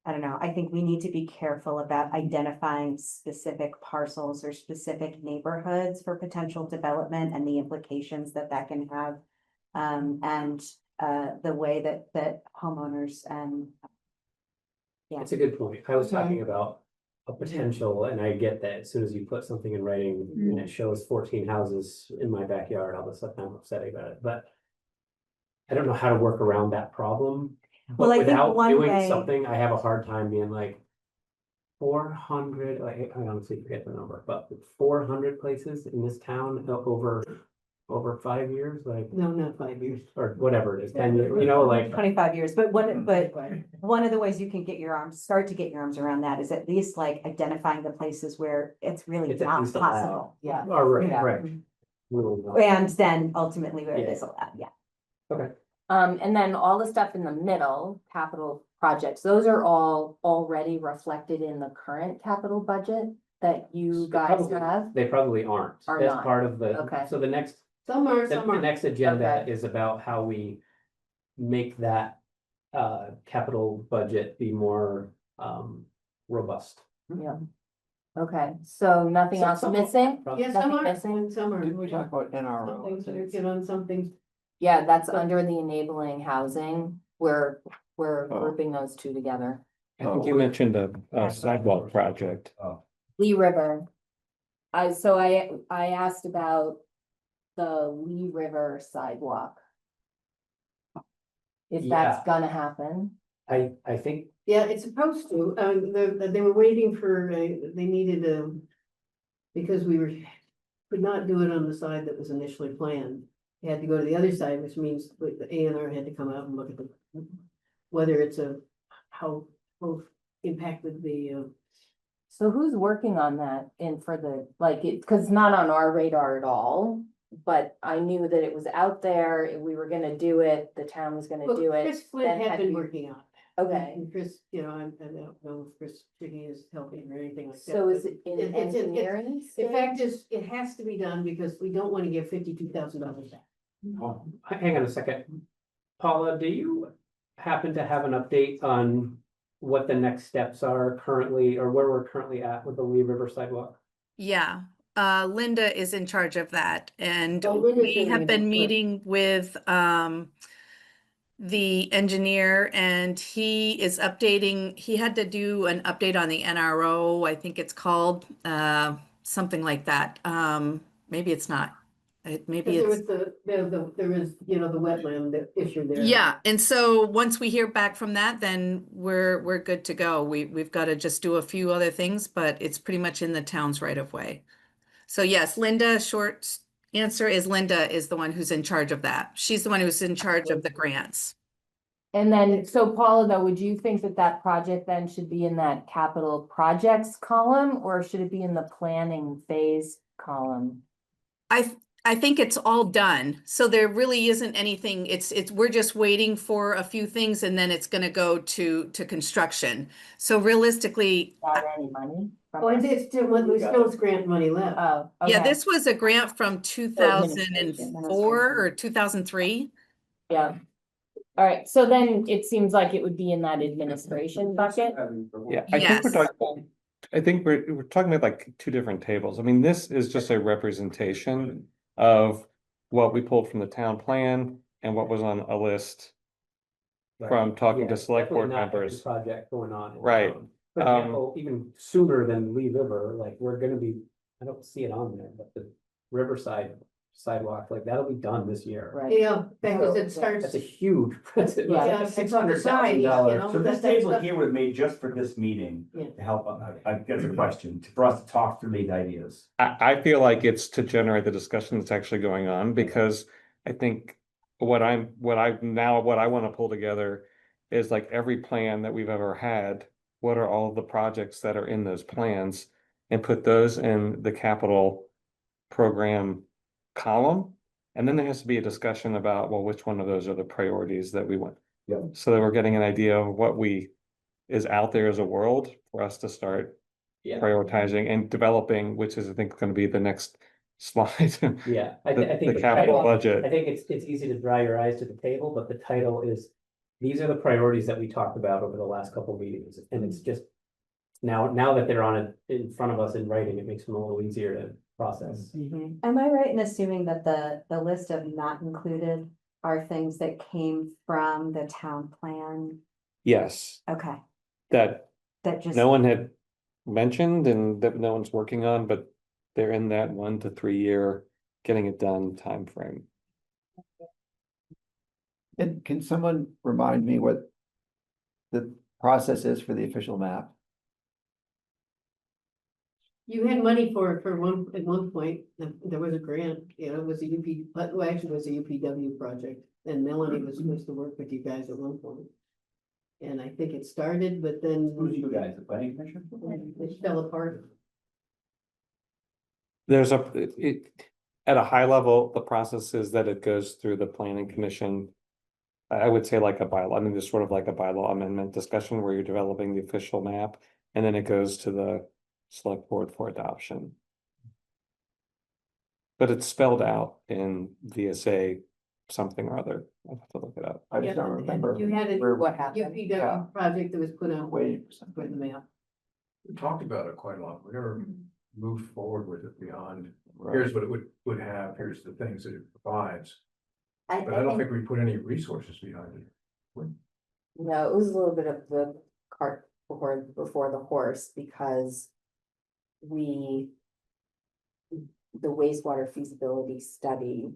Speaker 8: I don't know, I think we need to be careful about identifying specific parcels or specific neighborhoods for potential development and the implications that that can have. And the way that homeowners and. Yeah.
Speaker 1: It's a good point. I was talking about a potential, and I get that as soon as you put something in writing and it shows 14 houses in my backyard, all of a sudden I'm upset about it, but I don't know how to work around that problem.
Speaker 8: Well,
Speaker 1: But
Speaker 8: I think
Speaker 1: without
Speaker 8: one
Speaker 1: doing
Speaker 8: way-
Speaker 1: something, I have a hard time being like 400, like, I honestly forget the number, but 400 places in this town over 5 years, like,
Speaker 4: No, not 5 years.
Speaker 1: or whatever it is, 10 years, like.
Speaker 8: 25 years, but one of the ways you can start to get your arms around that is at least like identifying the places where it's really
Speaker 1: It's at
Speaker 8: not
Speaker 1: least allowed.
Speaker 8: possible.
Speaker 2: Yeah.
Speaker 1: Oh, right,
Speaker 2: Yeah.
Speaker 1: right. Really not.
Speaker 8: And then ultimately where it
Speaker 1: Yeah.
Speaker 8: is allowed, yeah.
Speaker 1: Okay,
Speaker 2: And then all the stuff in the middle, capital projects, those are all already reflected in the current capital budget that you guys
Speaker 1: Probably.
Speaker 2: have.
Speaker 1: they probably aren't.
Speaker 2: Are
Speaker 1: That's
Speaker 2: not.
Speaker 1: part of the,
Speaker 2: Okay.
Speaker 1: so the next,
Speaker 4: Some are,
Speaker 1: the
Speaker 4: some are.
Speaker 1: next agenda
Speaker 2: Okay.
Speaker 1: is about how we make that capital budget be more robust.
Speaker 2: Yeah. Okay, so nothing
Speaker 1: So-
Speaker 2: else
Speaker 1: some-
Speaker 2: missing?
Speaker 4: Yeah, some
Speaker 2: Nothing
Speaker 4: are,
Speaker 2: missing?
Speaker 4: some are.
Speaker 6: Didn't we talk about
Speaker 4: Some
Speaker 6: NRO?
Speaker 4: things are good on some things.
Speaker 2: Yeah, that's under the enabling housing. We're
Speaker 6: Oh.
Speaker 2: grouping those two together.
Speaker 10: I think you mentioned a sidewalk project.
Speaker 2: Lee River. I asked about the Lee River sidewalk. If that's gonna happen.
Speaker 1: I think,
Speaker 4: Yeah, it's supposed to, they were waiting for, they needed because could not do it on the side that was initially planned. They had to go to the other side, which means the A&R had to come out and look at whether it's how impacted the,
Speaker 2: So who's working on that for the, cause it's not on our radar at all. But I knew that it was out there, we were gonna do it, the town was gonna
Speaker 4: well,
Speaker 2: do it.
Speaker 4: Chris Flynn
Speaker 2: then
Speaker 4: had
Speaker 2: had
Speaker 4: been
Speaker 2: to-
Speaker 4: working on it.
Speaker 2: Okay,
Speaker 4: And Chris, I don't know if Chris Chicky is helping or anything like that.
Speaker 2: so is
Speaker 4: but
Speaker 2: it in
Speaker 4: it's-
Speaker 2: engineering
Speaker 4: The
Speaker 2: stage?
Speaker 4: fact is, it has to be done because we don't want to give $52,000 back.
Speaker 1: hang on a second. Paula, do you happen to have an update on what the next steps are currently, or where we're currently at with the Lee River sidewalk?
Speaker 11: Yeah, Linda is in charge of that, and
Speaker 4: Oh, Linda's
Speaker 11: we
Speaker 4: doing
Speaker 11: have
Speaker 4: it,
Speaker 11: been
Speaker 4: good.
Speaker 11: meeting with the engineer, and he is updating, he had to do an update on the NRO, I think it's called, something like that. Maybe it's not. Maybe
Speaker 4: Because
Speaker 11: it's.
Speaker 4: there was, the wetland issue there.
Speaker 11: Yeah, and so once we hear back from that, then we're good to go. We've got to just do a few other things, but it's pretty much in the town's right of way. So yes, Linda, short answer is Linda is the one who's in charge of that. She's the one who's in charge of the grants.
Speaker 2: And then, so Paula, though, would you think that project then should be in that capital projects column, or should it be in the planning phase column?
Speaker 11: I think it's all done. So there really isn't anything, we're just waiting for a few things and then it's gonna go to construction. So realistically,
Speaker 2: Got any money? from
Speaker 4: Well,
Speaker 2: it?
Speaker 4: it's still, there's still grant money left.
Speaker 2: Oh,
Speaker 11: yeah,
Speaker 2: okay.
Speaker 11: this was a grant from
Speaker 2: administration.
Speaker 11: 2004 or 2003.
Speaker 2: Yeah. All right, so then it seems like it would be in that administration bucket.
Speaker 10: Yeah, I think we're
Speaker 11: Yes.
Speaker 10: talking about I think we're talking about like two different tables. I mean, this is just a representation of what we pulled from the town plan and what was on a list from talking
Speaker 1: Yeah,
Speaker 10: to select
Speaker 1: definitely
Speaker 10: board
Speaker 1: not every
Speaker 10: members.
Speaker 1: project going on. in
Speaker 10: Right.
Speaker 1: town. For example, even sooner than Lee River, like, we're gonna be, I don't see it on there, but the Riverside sidewalk, like, that'll be done this year.
Speaker 2: Right.
Speaker 4: Yeah, because it starts.
Speaker 1: That's a huge, that's
Speaker 2: Yeah.
Speaker 4: Yeah, it's on the side, you know,
Speaker 9: So this
Speaker 4: that- that's
Speaker 9: table
Speaker 4: the-
Speaker 9: here was made just for this meeting
Speaker 4: Yeah.
Speaker 9: to help, I guess a question, for us to talk through these ideas.
Speaker 10: I feel like it's to generate the discussion that's actually going on, because I think what I want to pull together is like every plan that we've ever had. What are all of the projects that are in those plans, and put those in the capital program column. And then there has to be a discussion about, well, which one of those are the priorities that we want.
Speaker 1: Yeah.
Speaker 10: So that we're getting an idea of what is out there as a world for us to start
Speaker 1: Yeah,
Speaker 10: prioritizing and developing, which is, I think, going to be the next slide.
Speaker 1: yeah, I
Speaker 10: The
Speaker 1: think.
Speaker 10: capital
Speaker 1: I
Speaker 10: budget.
Speaker 1: think it's easy to draw your eyes to the table, but the title is, these are the priorities that we talked about over the last couple of meetings, and it's just. Now that they're on it in front of us in writing, it makes them a little easier to process.
Speaker 8: Am I right in assuming that the list of not included are things that came from the town plan?
Speaker 10: Yes,
Speaker 8: Okay,
Speaker 10: that
Speaker 8: that just.
Speaker 10: no one had mentioned and that no one's working on, but they're in that 1 to 3 year getting it done timeframe.
Speaker 6: And can someone remind me what the process is for the official map?
Speaker 4: You had money for it at one point, there was a grant, you know, it was a well, actually it was a UPW project, and Melanie was supposed to work with you guys at one point. And I think it started, but then.
Speaker 9: Who's you guys, the planning commission?
Speaker 4: It fell apart.
Speaker 10: There's at a high level, the process is that it goes through the planning commission. I would say like a bylaw, I mean, there's sort of like a bylaw amendment discussion where you're developing the official map, and then it goes to the select board for adoption. But it's spelled out in VSA something or other. I'll have to look it up.
Speaker 6: I just don't
Speaker 4: Yeah,
Speaker 6: remember.
Speaker 4: you had it-
Speaker 6: where-
Speaker 2: What happened?
Speaker 4: UPW project that was put out,
Speaker 6: Waiting for
Speaker 4: put
Speaker 6: something.
Speaker 4: in the mail.
Speaker 3: We talked about it quite a lot. We never moved forward with it beyond,
Speaker 6: Right.
Speaker 3: here's what it would have, here's the things that it provides.
Speaker 2: I
Speaker 3: But I don't
Speaker 2: think,
Speaker 3: think we put any resources behind it.
Speaker 2: no, it was a little bit of the cart before the horse, because the wastewater feasibility study,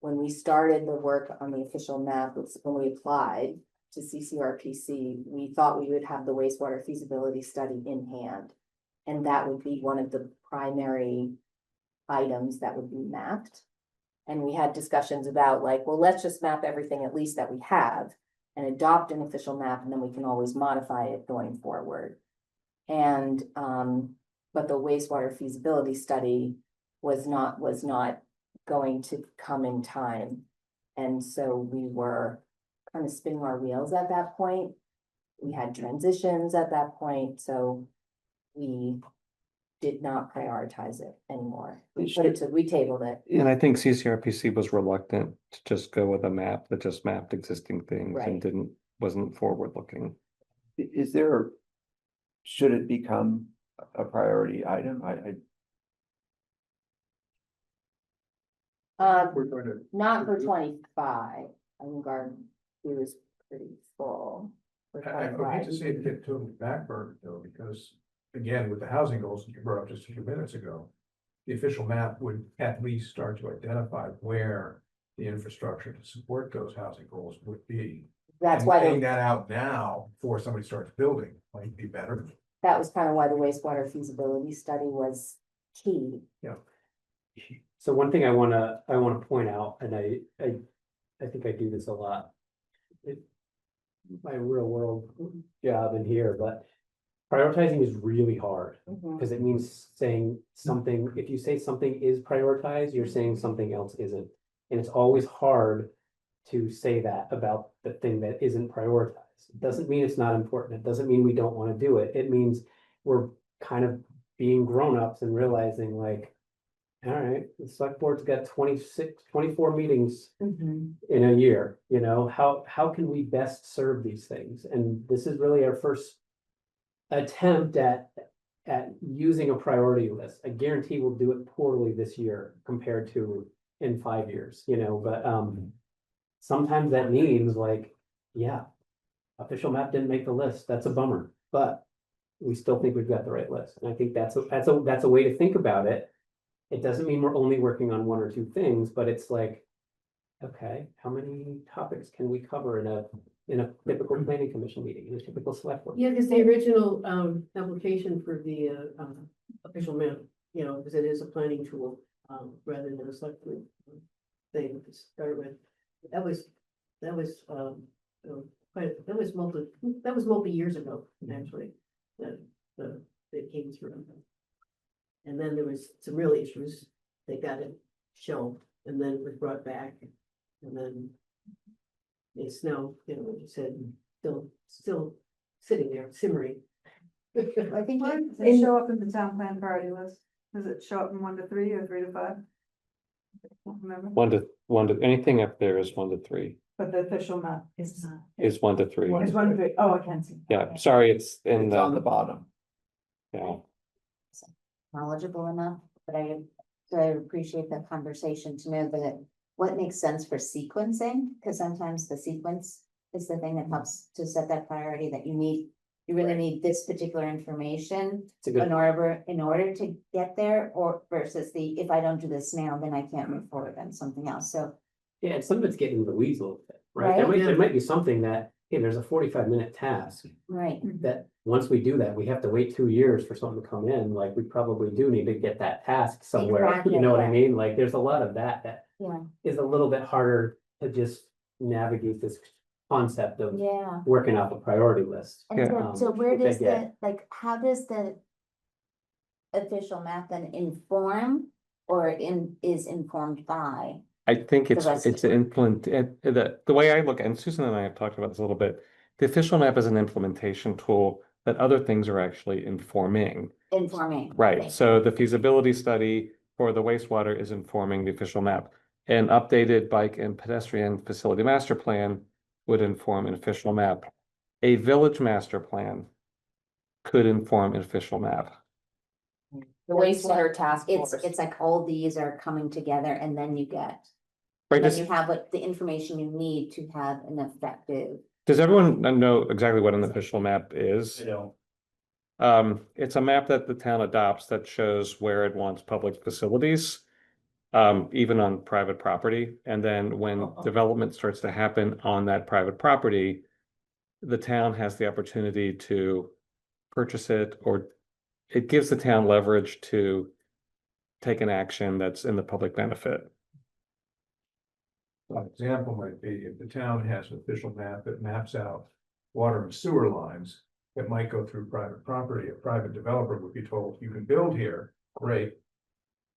Speaker 2: when we started the work on the official map, when we applied to CCRPC, we thought we would have the wastewater feasibility study in hand. And that would be one of the primary items that would be mapped. And we had discussions about like, well, let's just map everything at least that we have and adopt an official map, and then we can always modify it going forward. And, but the wastewater feasibility study was not going to come in time. And so we were kind of spinning our wheels at that point. We had transitions at that point, so we did not prioritize it anymore. We tabled it.
Speaker 10: And I think CCRPC was reluctant to just go with a map that just mapped existing things
Speaker 2: Right.
Speaker 10: and wasn't forward looking.
Speaker 6: Is there, should it become a priority item?
Speaker 3: We're going to.
Speaker 2: Not for 25. I think our queue is pretty full. For
Speaker 3: I would hate to
Speaker 2: 25.
Speaker 3: see it get totally backburned though, because again, with the housing goals that you brought up just a few minutes ago, the official map would at least start to identify where the infrastructure to support those housing goals would be.
Speaker 2: That's
Speaker 3: And
Speaker 2: why,
Speaker 3: laying that out now before somebody starts building might be better.
Speaker 2: that was kind of why the wastewater feasibility study was key.
Speaker 1: So one thing I wanna point out, and I think I do this a lot. My real world job in here, but prioritizing is really hard. Because it means saying something, if you say something is prioritized, you're saying something else isn't. And it's always hard to say that about the thing that isn't prioritized. It doesn't mean it's not important. It doesn't mean we don't want to do it. It means we're kind of being grown-ups and realizing like, all right, the select board's got 24 meetings in a year, you know, how can we best serve these things? And this is really our first attempt at at using a priority list. I guarantee we'll do it poorly this year compared to in 5 years, you know, but, sometimes that means like, yeah, official map didn't make the list. That's a bummer, but we still think we've got the right list. And I think that's a way to think about it. It doesn't mean we're only working on 1 or 2 things, but it's like, okay, how many topics can we cover in a typical planning commission meeting, in a typical select board?
Speaker 4: Yeah, because the original application for the official map, you know, because it is a planning tool, rather than a select board thing to start with. That was multi years ago, actually, that came through. And then there was some real issues. They got it shelved, and then it was brought back, and then it's now, you know, like you said, still sitting there simmering.
Speaker 7: I think
Speaker 5: Why does it show up in the town plan priority list? Does it show up in 1 to 3 or 3 to 5? I don't remember,
Speaker 10: 1 to, anything up there is 1 to 3,
Speaker 5: but the official map is not.
Speaker 10: is 1 to 3.
Speaker 5: It's 1 to 3. Oh, I can see.
Speaker 10: Yeah,
Speaker 5: Okay.
Speaker 10: sorry, it's in
Speaker 6: It's on the
Speaker 10: the,
Speaker 6: bottom.
Speaker 10: yeah.
Speaker 7: knowledgeable enough, but I appreciate that conversation to know that what makes sense for sequencing, because sometimes the sequence is the thing that helps to set that priority that you need. You really need this particular information
Speaker 1: It's a good,
Speaker 7: in order to get there, or versus if I don't do this now, then I can't move forward on something else. So
Speaker 1: yeah, and some of it's getting in the weeds a little bit, right? There might be something that, hey, there's a 45-minute task
Speaker 7: right,
Speaker 1: that once we do that, we have to wait 2 years for something to come in, like we probably do need to get that task somewhere,
Speaker 7: Exactly,
Speaker 1: you know what I
Speaker 7: yeah.
Speaker 1: mean? Like, there's a lot of that
Speaker 7: yeah,
Speaker 1: is a little bit harder to just navigate this concept of
Speaker 7: yeah.
Speaker 1: working off a priority list.
Speaker 7: And
Speaker 10: Yeah.
Speaker 7: so where
Speaker 1: which I
Speaker 7: does
Speaker 1: get.
Speaker 7: how does the official map then inform or is informed by?
Speaker 10: I think
Speaker 7: The rest of
Speaker 10: it's an the way I look, and Susan and I have talked about this a little bit. The official map is an implementation tool that other things are actually informing.
Speaker 7: Informing.
Speaker 10: Right,
Speaker 7: okay.
Speaker 10: so the feasibility study for the wastewater is informing the official map. An updated bike and pedestrian facility master plan would inform an official map. A village master plan could inform an official map.
Speaker 2: The wastewater task
Speaker 7: It's
Speaker 2: force.
Speaker 7: like all these are coming together and then you get,
Speaker 10: Right,
Speaker 7: then you have what the information you need to have an effective.
Speaker 10: does everyone know exactly what an official map is?
Speaker 9: I don't.
Speaker 10: It's a map that the town adopts that shows where it wants public facilities, even on private property. And then when development starts to happen on that private property, the town has the opportunity to purchase it, or it gives the town leverage to take an action that's in the public benefit.
Speaker 3: An example might be if the town has an official map that maps out water and sewer lines. It might go through private property. A private developer would be told, you can build here, great.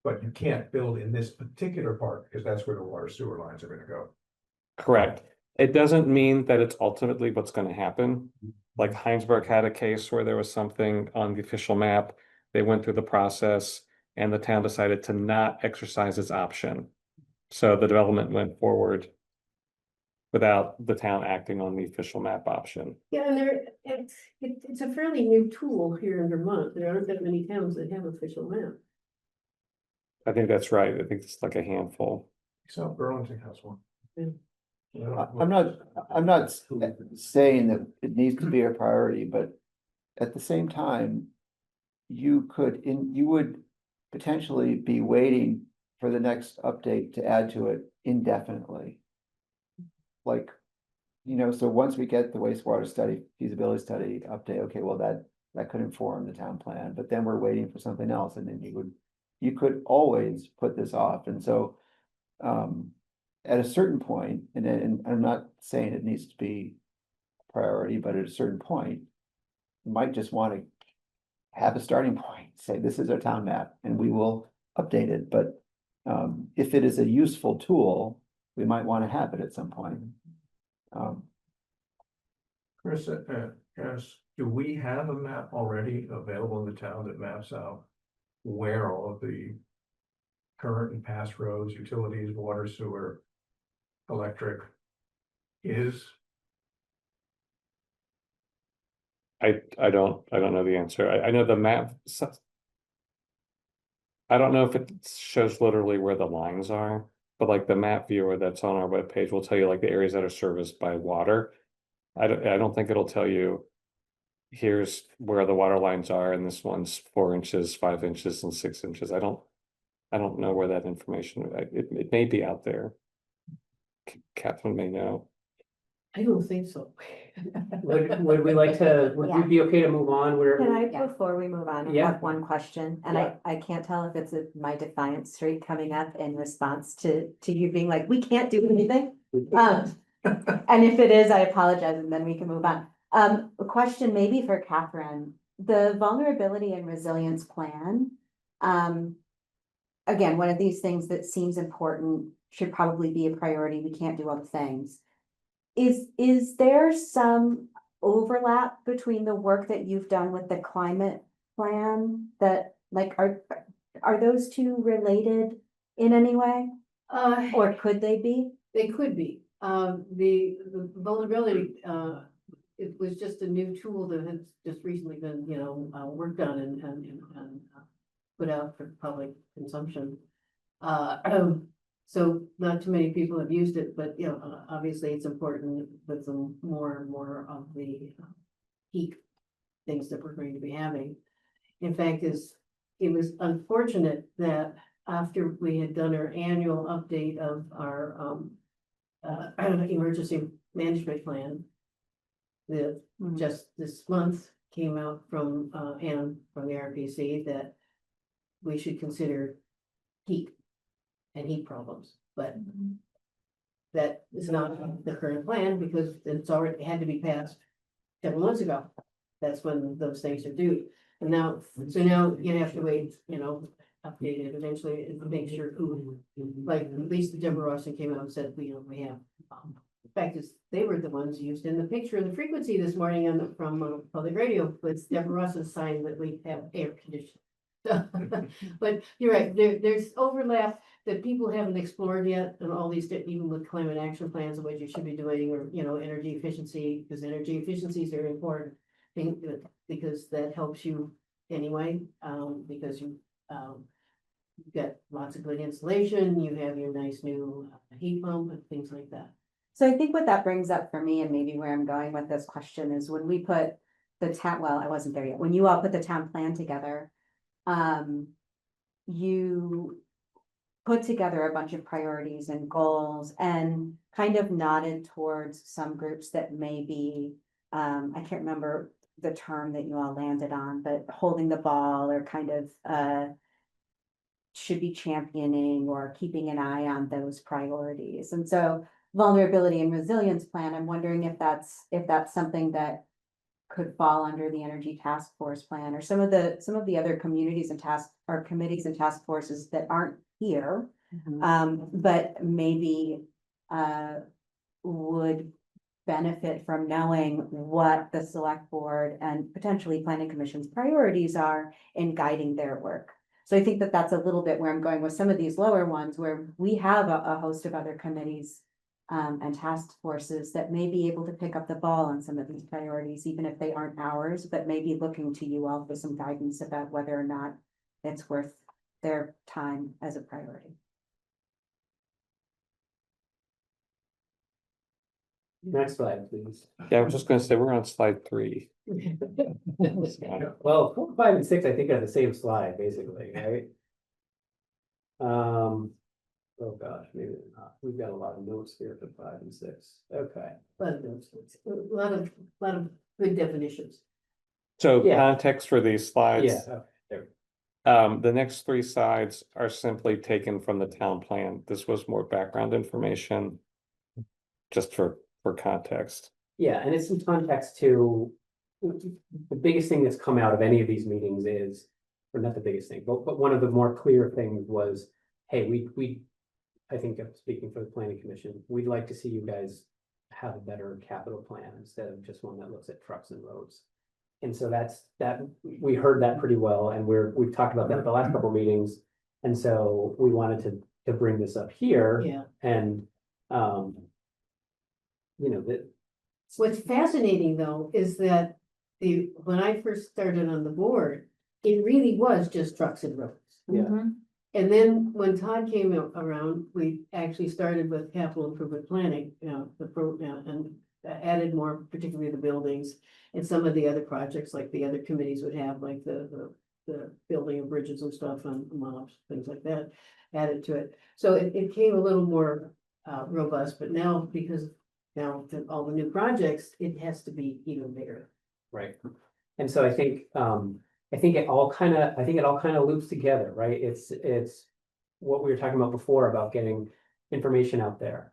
Speaker 3: But you can't build in this particular part because that's where the water sewer lines are gonna go.
Speaker 10: Correct. It doesn't mean that it's ultimately what's going to happen. Like Heinsberg had a case where there was something on the official map. They went through the process and the town decided to not exercise its option. So the development went forward without the town acting on the official map option.
Speaker 4: Yeah, and it's a fairly new tool here in Vermont. There aren't that many towns that have official map.
Speaker 10: I think that's right. I think it's like a handful.
Speaker 3: So Burlington has one.
Speaker 4: Yeah.
Speaker 6: I'm not saying that it needs to be a priority, but at the same time, you would potentially be waiting for the next update to add to it indefinitely. Like, so once we get the wastewater study, feasibility study update, okay, well, that could inform the town plan, but then we're waiting for something else, and then you could always put this off, and so at a certain point, and I'm not saying it needs to be a priority, but at a certain point, you might just want to have a starting point, say, this is our town map, and we will update it, but if it is a useful tool, we might want to have it at some point.
Speaker 3: Chris, do we have a map already available in the town that maps out where all of the current and past roads, utilities, water, sewer, electric is?
Speaker 10: I don't know the answer. I know the map. I don't know if it shows literally where the lines are, but like the map viewer that's on our webpage will tell you like the areas that are serviced by water. I don't think it'll tell you. Here's where the water lines are, and this one's 4 inches, 5 inches, and 6 inches. I don't know where that information. It may be out there. Catherine may know.
Speaker 4: I don't think so.
Speaker 1: Would we like to, would we be okay to move on? We're,
Speaker 8: Can I,
Speaker 7: Yeah.
Speaker 8: before we move on, I
Speaker 1: Yeah.
Speaker 8: have one question, and I can't tell if it's my defiance streak coming up in response to you being like, we can't do anything. And if it is, I apologize, and then we can move on. A question maybe for Catherine, the vulnerability and resilience plan. Again, one of these things that seems important should probably be a priority. We can't do all the things. Is there some overlap between the work that you've done with the climate plan that like are those two related in any way? Or could they be?
Speaker 4: They could be. The vulnerability, it was just a new tool that has just recently been, worked on and put out for public consumption. So not too many people have used it, but, obviously it's important with some more and more of the peak things that we're going to be having. In fact, it was unfortunate that after we had done our annual update of our emergency management plan, that just this month came out from Anne from the RPC that we should consider heat and heat problems, but that is not the current plan because it's already had to be passed several months ago. That's when those things are due. And now, so now you have to wait, update it eventually and make sure who, like, at least the Deborah Rawson came out and said, we have. In fact, they were the ones used in the picture of the frequency this morning on from public radio, was Deborah Rawson's sign that we have air conditioning. But you're right, there's overlap that people haven't explored yet, and all these, even with climate action plans and what you should be doing, or, energy efficiency, because energy efficiency is very important thing, because that helps you anyway, because you've got lots of good insulation, you have your nice new heat pump and things like that.
Speaker 8: So I think what that brings up for me, and maybe where I'm going with this question, is when we put the town, well, I wasn't there yet, when you all put the town plan together, you put together a bunch of priorities and goals and kind of nodded towards some groups that maybe, I can't remember the term that you all landed on, but holding the ball or kind of should be championing or keeping an eye on those priorities. And so vulnerability and resilience plan, I'm wondering if that's something that could fall under the energy task force plan, or some of the other communities and committees and task forces that aren't here, but maybe would benefit from knowing what the select board and potentially planning commission's priorities are in guiding their work. So I think that that's a little bit where I'm going with some of these lower ones, where we have a host of other committees and task forces that may be able to pick up the ball on some of these priorities, even if they aren't ours, but maybe looking to you all for some guidance about whether or not it's worth their time as a priority.
Speaker 1: next slide, please.
Speaker 10: Yeah, I was just gonna say, we're on slide 3.
Speaker 1: Well, 4, 5, and 6, I think are the same slide, basically, right? Oh gosh, maybe not. We've got a lot of notes here for 5 and 6. Okay.
Speaker 4: A lot of good definitions.
Speaker 10: So
Speaker 1: Yeah.
Speaker 10: context for these slides.
Speaker 1: Yeah, okay, there.
Speaker 10: The next 3 sides are simply taken from the town plan. This was more background information, just for context.
Speaker 1: Yeah, and it's some context to the biggest thing that's come out of any of these meetings is, or not the biggest thing, but one of the more clear things was, hey, we I think I'm speaking for the planning commission, we'd like to see you guys have a better capital plan instead of just one that looks at trucks and roads. And so we heard that pretty well, and we've talked about that at the last couple of meetings. And so we wanted to bring this up here.
Speaker 4: Yeah.
Speaker 1: And that
Speaker 4: What's fascinating though is that when I first started on the board, it really was just trucks and roads.
Speaker 1: Yeah.
Speaker 7: Mhm.
Speaker 4: And then when Todd came around, we actually started with capital improvement planning, and added more, particularly the buildings. And some of the other projects, like the other committees would have, like the building of bridges and stuff and mobs, things like that, added to it. So it came a little more robust, but now, because now all the new projects, it has to be even bigger.
Speaker 1: Right. And so I think it all kind of loops together, right? It's what we were talking about before about getting information out there.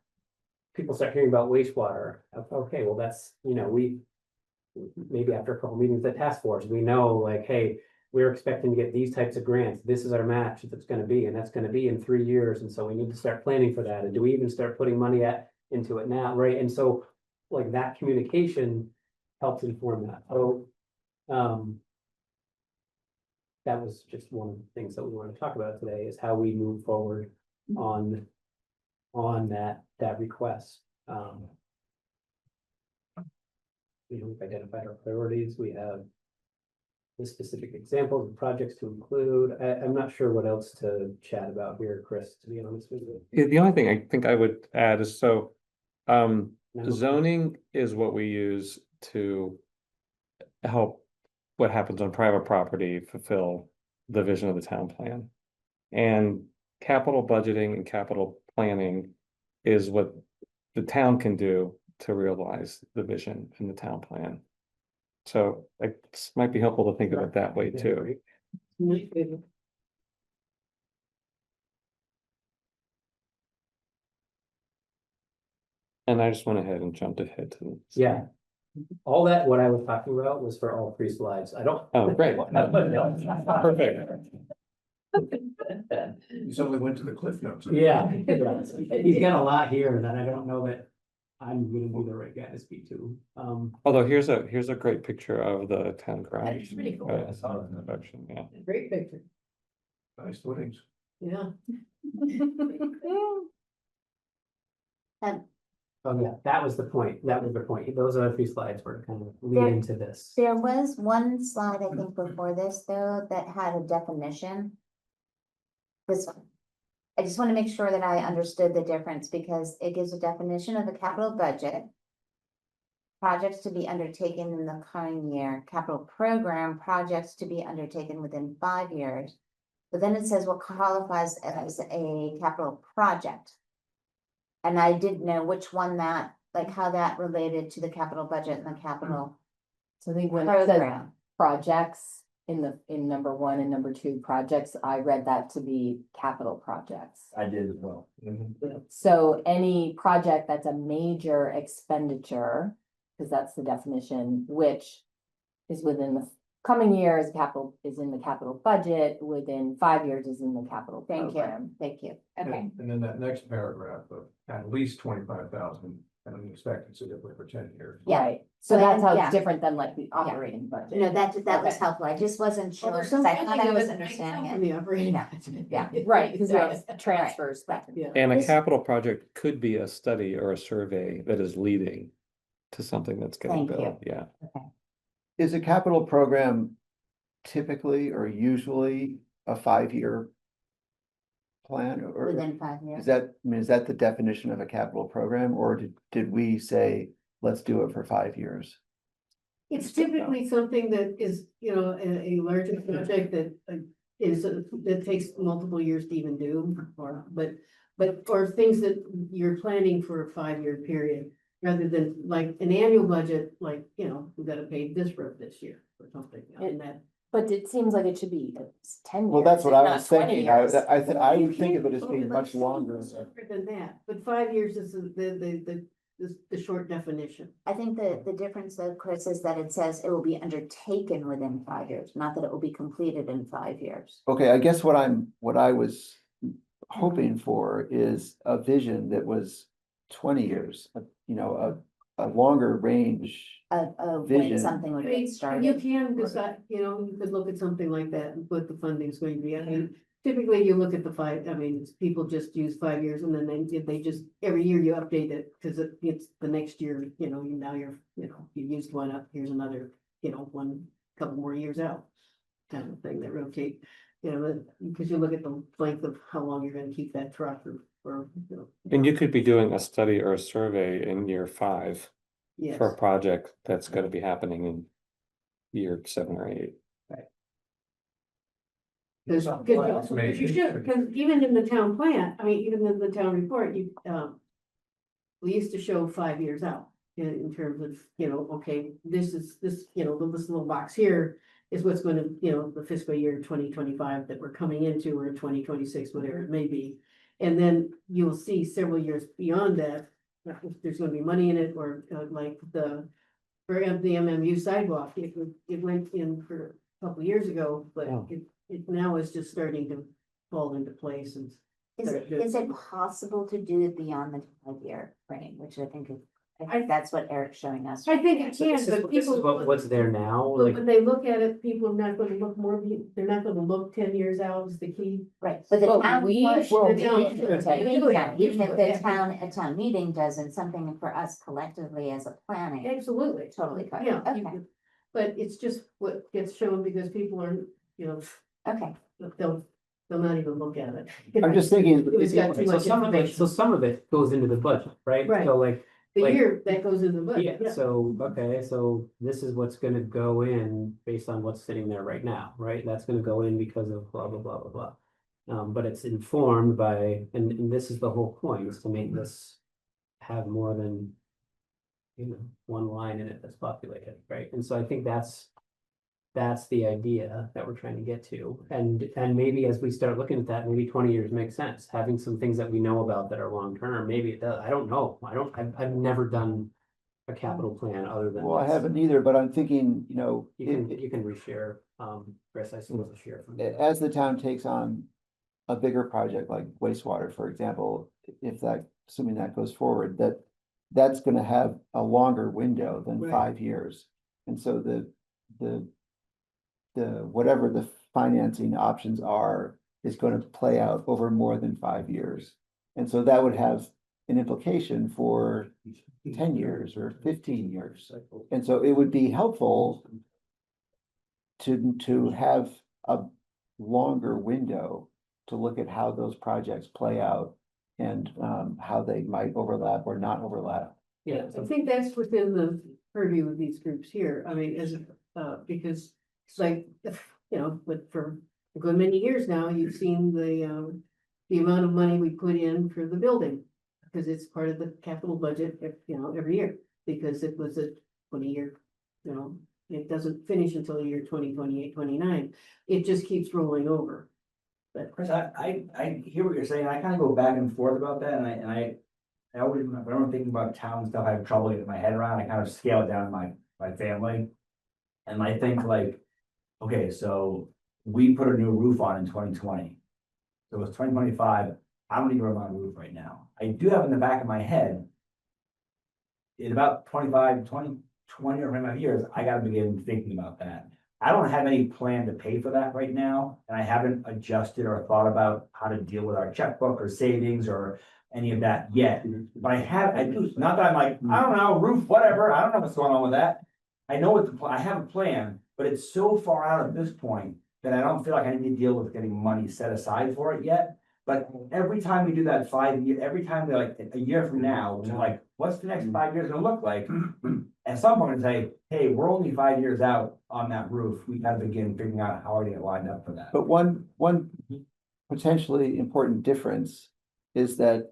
Speaker 1: People start hearing about wastewater. Okay, well, that's, we maybe after a couple meetings at task force, we know like, hey, we're expecting to get these types of grants. This is our match that's going to be, and that's going to be in 3 years. And so we need to start planning for that. And do we even start putting money into it now, right? And so like that communication helps inform that. So that was just one of the things that we want to talk about today is how we move forward on that request. We've identified our priorities. We have the specific examples of projects to include. I'm not sure what else to chat about here, Chris, to be honest with you.
Speaker 10: Yeah, the only thing I think I would add is
Speaker 1: No.
Speaker 10: zoning is what we use to help what happens on private property fulfill the vision of the town plan. And capital budgeting and capital planning is what the town can do to realize the vision in the town plan. So it might be helpful to think of it that way too. And I just went ahead and jumped ahead to.
Speaker 1: Yeah. All that, what I was talking about was for all 3 slides. I don't.
Speaker 10: Oh, great. Perfect.
Speaker 3: You suddenly went to the cliff notes.
Speaker 1: Yeah, he's got a lot here that I don't know that I'm gonna be the right guy to speak to.
Speaker 10: Although here's a great picture of the town garage.
Speaker 4: That's pretty cool.
Speaker 10: Production, yeah.
Speaker 4: Great picture,
Speaker 3: Nice footings.
Speaker 4: yeah.
Speaker 1: Oh, yeah, that was the point. That was the point. Those other 3 slides were kind of leading to this.
Speaker 7: There was one slide, I think, before this, though, that had a definition. This one. I just want to make sure that I understood the difference because it gives a definition of the capital budget. Projects to be undertaken in the coming year, capital program, projects to be undertaken within 5 years. But then it says what qualifies as a capital project. And I didn't know which one that, like how that related to the capital budget and the capital
Speaker 2: So I think when it says
Speaker 7: program.
Speaker 2: projects in number 1 and number 2 projects, I read that to be capital projects.
Speaker 9: I did as well.
Speaker 2: So any project that's a major expenditure, because that's the definition, which is within the coming years, capital is in the capital budget, within 5 years is in the capital
Speaker 7: Thank
Speaker 2: program.
Speaker 7: you, thank you. Okay,
Speaker 3: And then that next paragraph of at least 25,000 and an expectancy of for 10 years.
Speaker 7: Yeah.
Speaker 2: Right, so
Speaker 7: But
Speaker 2: that's how
Speaker 7: yeah.
Speaker 2: it's different than like the operating budget.
Speaker 7: no, that was
Speaker 2: Okay.
Speaker 7: helpful. I just wasn't sure,
Speaker 4: Well, there's
Speaker 7: because
Speaker 4: some
Speaker 7: I thought
Speaker 4: funding
Speaker 7: I
Speaker 4: of
Speaker 7: was
Speaker 4: it that might
Speaker 7: understanding
Speaker 4: come
Speaker 7: it.
Speaker 4: from the operating
Speaker 7: Yeah.
Speaker 4: budget.
Speaker 7: Yeah.
Speaker 2: Right, because you
Speaker 7: Right.
Speaker 2: have transfers.
Speaker 7: Right.
Speaker 4: Yeah.
Speaker 10: And a
Speaker 7: This-
Speaker 10: capital project could be a study or a survey that is leading to something that's getting
Speaker 7: Thank you.
Speaker 10: built, yeah.
Speaker 6: Is a capital program typically or usually a 5-year plan or?
Speaker 7: Within 5 years.
Speaker 6: Is that, is that the definition of a capital program, or did we say, let's do it for 5 years?
Speaker 4: It's typically something that is, a larger project that that takes multiple years to even do, or things that you're planning for a 5-year period. Rather than like an annual budget, like, we gotta pay this road this year or something, and that.
Speaker 2: But it seems like it should be 10 years.
Speaker 6: Well, that's what
Speaker 2: if
Speaker 6: I
Speaker 2: not
Speaker 6: was
Speaker 2: 20
Speaker 6: thinking.
Speaker 2: years.
Speaker 6: I would think of it as
Speaker 4: Oh,
Speaker 6: being much
Speaker 4: that's
Speaker 6: longer.
Speaker 4: longer than that, but 5 years is the short definition.
Speaker 7: I think the difference though, Chris, is that it says it will be undertaken within 5 years, not that it will be completed in 5 years.
Speaker 6: Okay, I guess what I was hoping for is a vision that was 20 years, a longer range.
Speaker 7: Of
Speaker 6: Vision.
Speaker 7: when something would
Speaker 4: I
Speaker 7: get
Speaker 4: mean, you
Speaker 7: started.
Speaker 4: can decide, you could look at something like that and what the funding is going to be. I mean, typically you look at people just use 5 years and then they just, every year you update it because it's the next year, now you used one up, here's another one, couple more years out. Kind of thing that rotate, because you look at the length of how long you're gonna keep that truck or.
Speaker 10: And you could be doing a study or a survey in year 5
Speaker 4: Yes,
Speaker 10: for a project that's gonna be happening in year 7 or 8.
Speaker 4: because you should, because even in the town plan, I mean, even in the town report, we used to show 5 years out in terms of, okay, this, this little box here is what's going to, the fiscal year 2025 that we're coming into, or 2026, whatever it may be. And then you'll see several years beyond that, if there's gonna be money in it, or like for the MMU sidewalk, it went in for a couple of years ago, but
Speaker 10: Oh.
Speaker 4: it now is just starting to fall into place and.
Speaker 7: Is it possible to do it beyond the 5-year frame, which I think that's what Eric's showing us.
Speaker 4: I think it
Speaker 1: So
Speaker 4: can,
Speaker 1: this is,
Speaker 4: but
Speaker 1: this is
Speaker 4: people,
Speaker 1: what's there now,
Speaker 4: but
Speaker 1: like,
Speaker 4: when they look at it, people are not gonna look they're not gonna look 10 years out is the key.
Speaker 7: Right, but the
Speaker 4: Well,
Speaker 7: town.
Speaker 4: we
Speaker 7: Even
Speaker 4: should-
Speaker 7: if
Speaker 4: the town
Speaker 7: the
Speaker 4: should.
Speaker 7: town meeting,
Speaker 4: Yeah,
Speaker 7: even if
Speaker 4: yeah.
Speaker 7: the town, a town meeting doesn't, something for us collectively as a planning.
Speaker 4: Absolutely.
Speaker 7: Totally correct.
Speaker 4: Yeah,
Speaker 7: Okay.
Speaker 4: but it's just what gets shown because people aren't,
Speaker 7: Okay,
Speaker 4: they'll not even look at it.
Speaker 6: I'm just thinking,
Speaker 4: It's got too
Speaker 1: so
Speaker 4: much
Speaker 1: some of it,
Speaker 4: information.
Speaker 1: some of it goes into the budget, right?
Speaker 4: Right.
Speaker 1: So like,
Speaker 4: The
Speaker 1: like-
Speaker 4: year that goes in the budget,
Speaker 1: yeah, so, okay, so this is what's gonna go in based on what's sitting there right now, right? That's gonna go in because of blah, blah, blah, blah, blah. But it's informed by, and this is the whole point, is to make this have more than, one line in it that's populated, right? And so I think that's the idea that we're trying to get to. And maybe as we start looking at that, maybe 20 years makes sense, having some things that we know about that are long-term, maybe it does, I don't know, I've never done a capital plan other than.
Speaker 6: well, I
Speaker 1: this.
Speaker 6: haven't either, but I'm thinking,
Speaker 1: You can reshare, Chris, I suppose, a share from.
Speaker 6: as the town takes on a bigger project like wastewater, for example, if that, assuming that goes forward, that's gonna have a longer window than
Speaker 4: Right.
Speaker 6: 5 years. And so the whatever the financing options are, is gonna play out over more than 5 years. And so that would have an implication for 10 years or 15 years. And so it would be helpful to have a longer window to look at how those projects play out and how they might overlap or not overlap.
Speaker 1: Yeah,
Speaker 4: I think that's within the purview of these groups here, I mean, because it's like, but for a good many years now, you've seen the amount of money we put in for the building. Because it's part of the capital budget, every year, because it was a 20-year, it doesn't finish until the year 2028, 29. It just keeps rolling over. But
Speaker 9: Chris, I hear what you're saying, I kind of go back and forth about that, and I always, whenever I'm thinking about town stuff, I have trouble getting my head around, I kind of scale it down to my family. And I think like, okay, so we put a new roof on in 2020. So it's 2025, I don't even remember my roof right now. I do have in the back of my head, in about 20 or 25 years, I gotta begin thinking about that. I don't have any plan to pay for that right now, and I haven't adjusted or thought about how to deal with our checkbook or savings or any of that yet. But I do, not that I'm like, I don't know, roof, whatever, I don't know what's going on with that. I know I have a plan, but it's so far out at this point that I don't feel like I need to deal with getting money set aside for it yet. But every time we do that 5 year, every time we like a year from now, we're like, what's the next 5 years gonna look like? At some point, say, hey, we're only 5 years out on that roof. We gotta begin figuring out how we're gonna get lined up for that.
Speaker 6: But one potentially important difference is that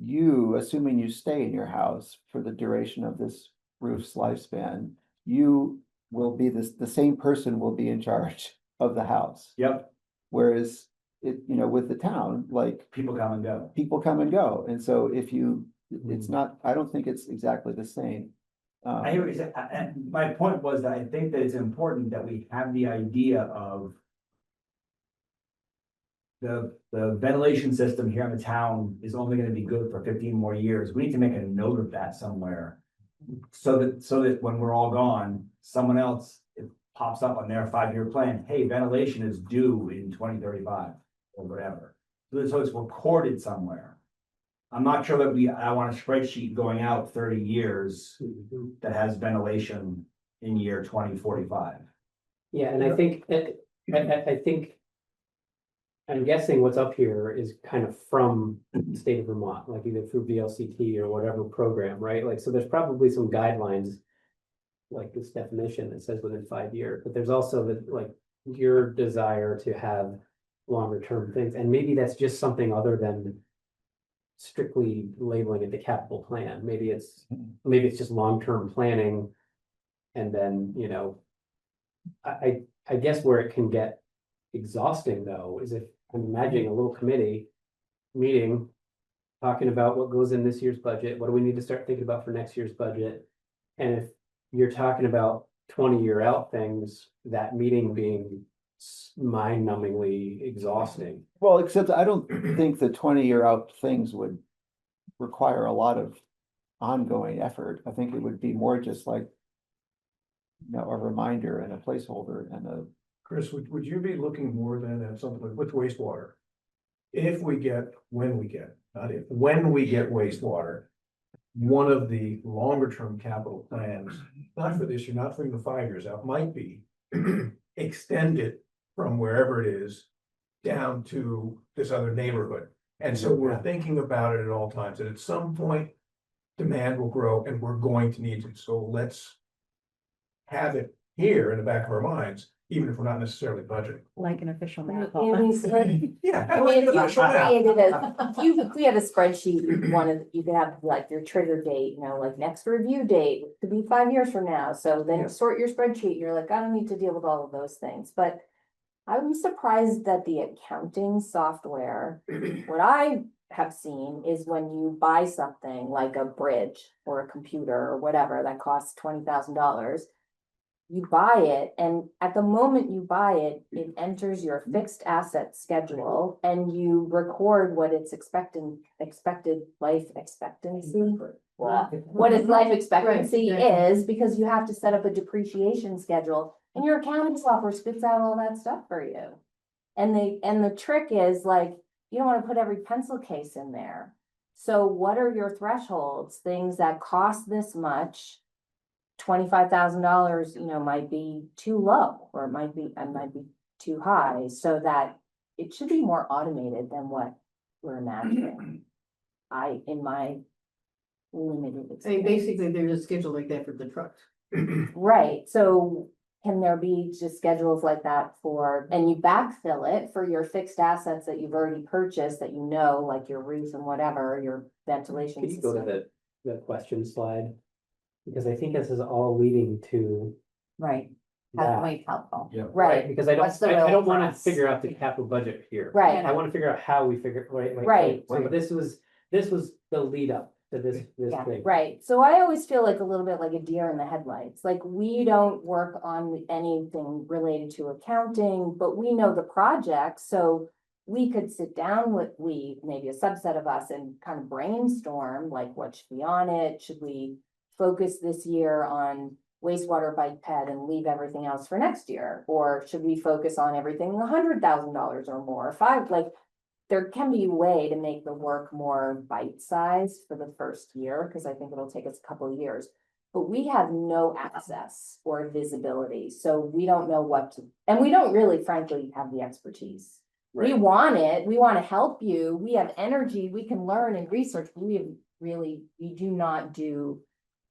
Speaker 6: you, assuming you stay in your house for the duration of this roof's lifespan, you will be the same person will be in charge of the house.
Speaker 9: Yep,
Speaker 6: Whereas with the town, like
Speaker 9: people come and go.
Speaker 6: people come and go. And so it's not, I don't think it's exactly the same.
Speaker 9: I hear what you're saying, and my point was that I think that it's important that we have the idea of the ventilation system here in the town is only gonna be good for 15 more years. We need to make a note of that somewhere. So that when we're all gone, someone else, it pops up on their 5-year plan, hey, ventilation is due in 2035 or whatever. So it's recorded somewhere. I'm not sure that I want a spreadsheet going out 30 years that has ventilation in year 2045.
Speaker 1: Yeah, and I think, I think. I'm guessing what's up here is kind of from the state of Vermont, like either through VLCT or whatever program, right? Like, so there's probably some guidelines. Like this definition that says within 5 years, but there's also the, like, your desire to have longer term things, and maybe that's just something other than. Strictly labeling it the capital plan, maybe it's just long-term planning. And then, you know. I guess where it can get exhausting though, is if I'm imagining a little committee meeting. Talking about what goes in this year's budget, what do we need to start thinking about for next year's budget? And if you're talking about 20-year out things, that meeting being mind-numbingly exhausting.
Speaker 6: Well, except I don't think the 20-year out things would require a lot of ongoing effort. I think it would be more just like, you know, a reminder and a placeholder and a.
Speaker 3: Chris, would you be looking more than at something like with wastewater? When we get wastewater, one of the longer term capital plans, not for this year, not for the 5 years out, might be extend it from wherever it is down to this other neighborhood. And so we're thinking about it at all times, and at some point, demand will grow and we're going to need it. So let's have it here in the back of our minds, even if we're not necessarily budgeting.
Speaker 8: Like an official map.
Speaker 3: Yeah.
Speaker 2: I mean, if you created if we had a spreadsheet, you could have like your trigger date, you know, like next review date could be 5 years from now. So then
Speaker 3: Yeah.
Speaker 2: sort your spreadsheet, you're like, I don't need to deal with all of those things, but. I'm surprised that the accounting software, what I have seen is when you buy something like a bridge or a computer or whatever that costs $20,000. You buy it, and at the moment you buy it, it enters your fixed asset schedule and you record what its expected life expectancy. What its life expectancy
Speaker 4: Right, exactly.
Speaker 2: is, because you have to set up a depreciation schedule and your accounting software spits out all that stuff for you. And the trick is like, you don't want to put every pencil case in there. So what are your thresholds? Things that cost this much. $25,000, you know, might be too low, or it might be too high, so that it should be more automated than what we're imagining. In my limited
Speaker 4: I mean,
Speaker 2: experience.
Speaker 4: basically, there's a schedule like that for the trucks.
Speaker 2: Right, so can there be just schedules like that and you backfill it for your fixed assets that you've already purchased, that you know, like your roof and whatever, your ventilation
Speaker 1: Can you go
Speaker 2: system.
Speaker 1: to the question slide? Because I think this is all leading to.
Speaker 2: Right,
Speaker 1: that.
Speaker 2: that might be helpful.
Speaker 9: Yeah.
Speaker 2: Right,
Speaker 1: Because I
Speaker 2: What's
Speaker 1: don't,
Speaker 2: the
Speaker 1: I
Speaker 2: real
Speaker 1: don't wanna
Speaker 2: cost?
Speaker 1: figure out the capital budget here.
Speaker 2: Right.
Speaker 1: I wanna figure out how we figure,
Speaker 2: Right.
Speaker 1: So this was the lead up to this
Speaker 2: yeah,
Speaker 1: thing.
Speaker 2: right, so I always feel like a little bit like a deer in the headlights, like we don't work on anything related to accounting, but we know the project, so. We could sit down with, maybe a subset of us, and kind of brainstorm, like what should be on it, should we focus this year on wastewater bike ped and leave everything else for next year? Or should we focus on everything $100,000 or more, like. There can be a way to make the work more bite-sized for the first year, because I think it'll take us a couple of years. But we have no access or visibility, so we don't know and we don't really frankly have the expertise. We
Speaker 1: Right.
Speaker 2: want it, we want to help you, we have energy, we can learn and research, we do not do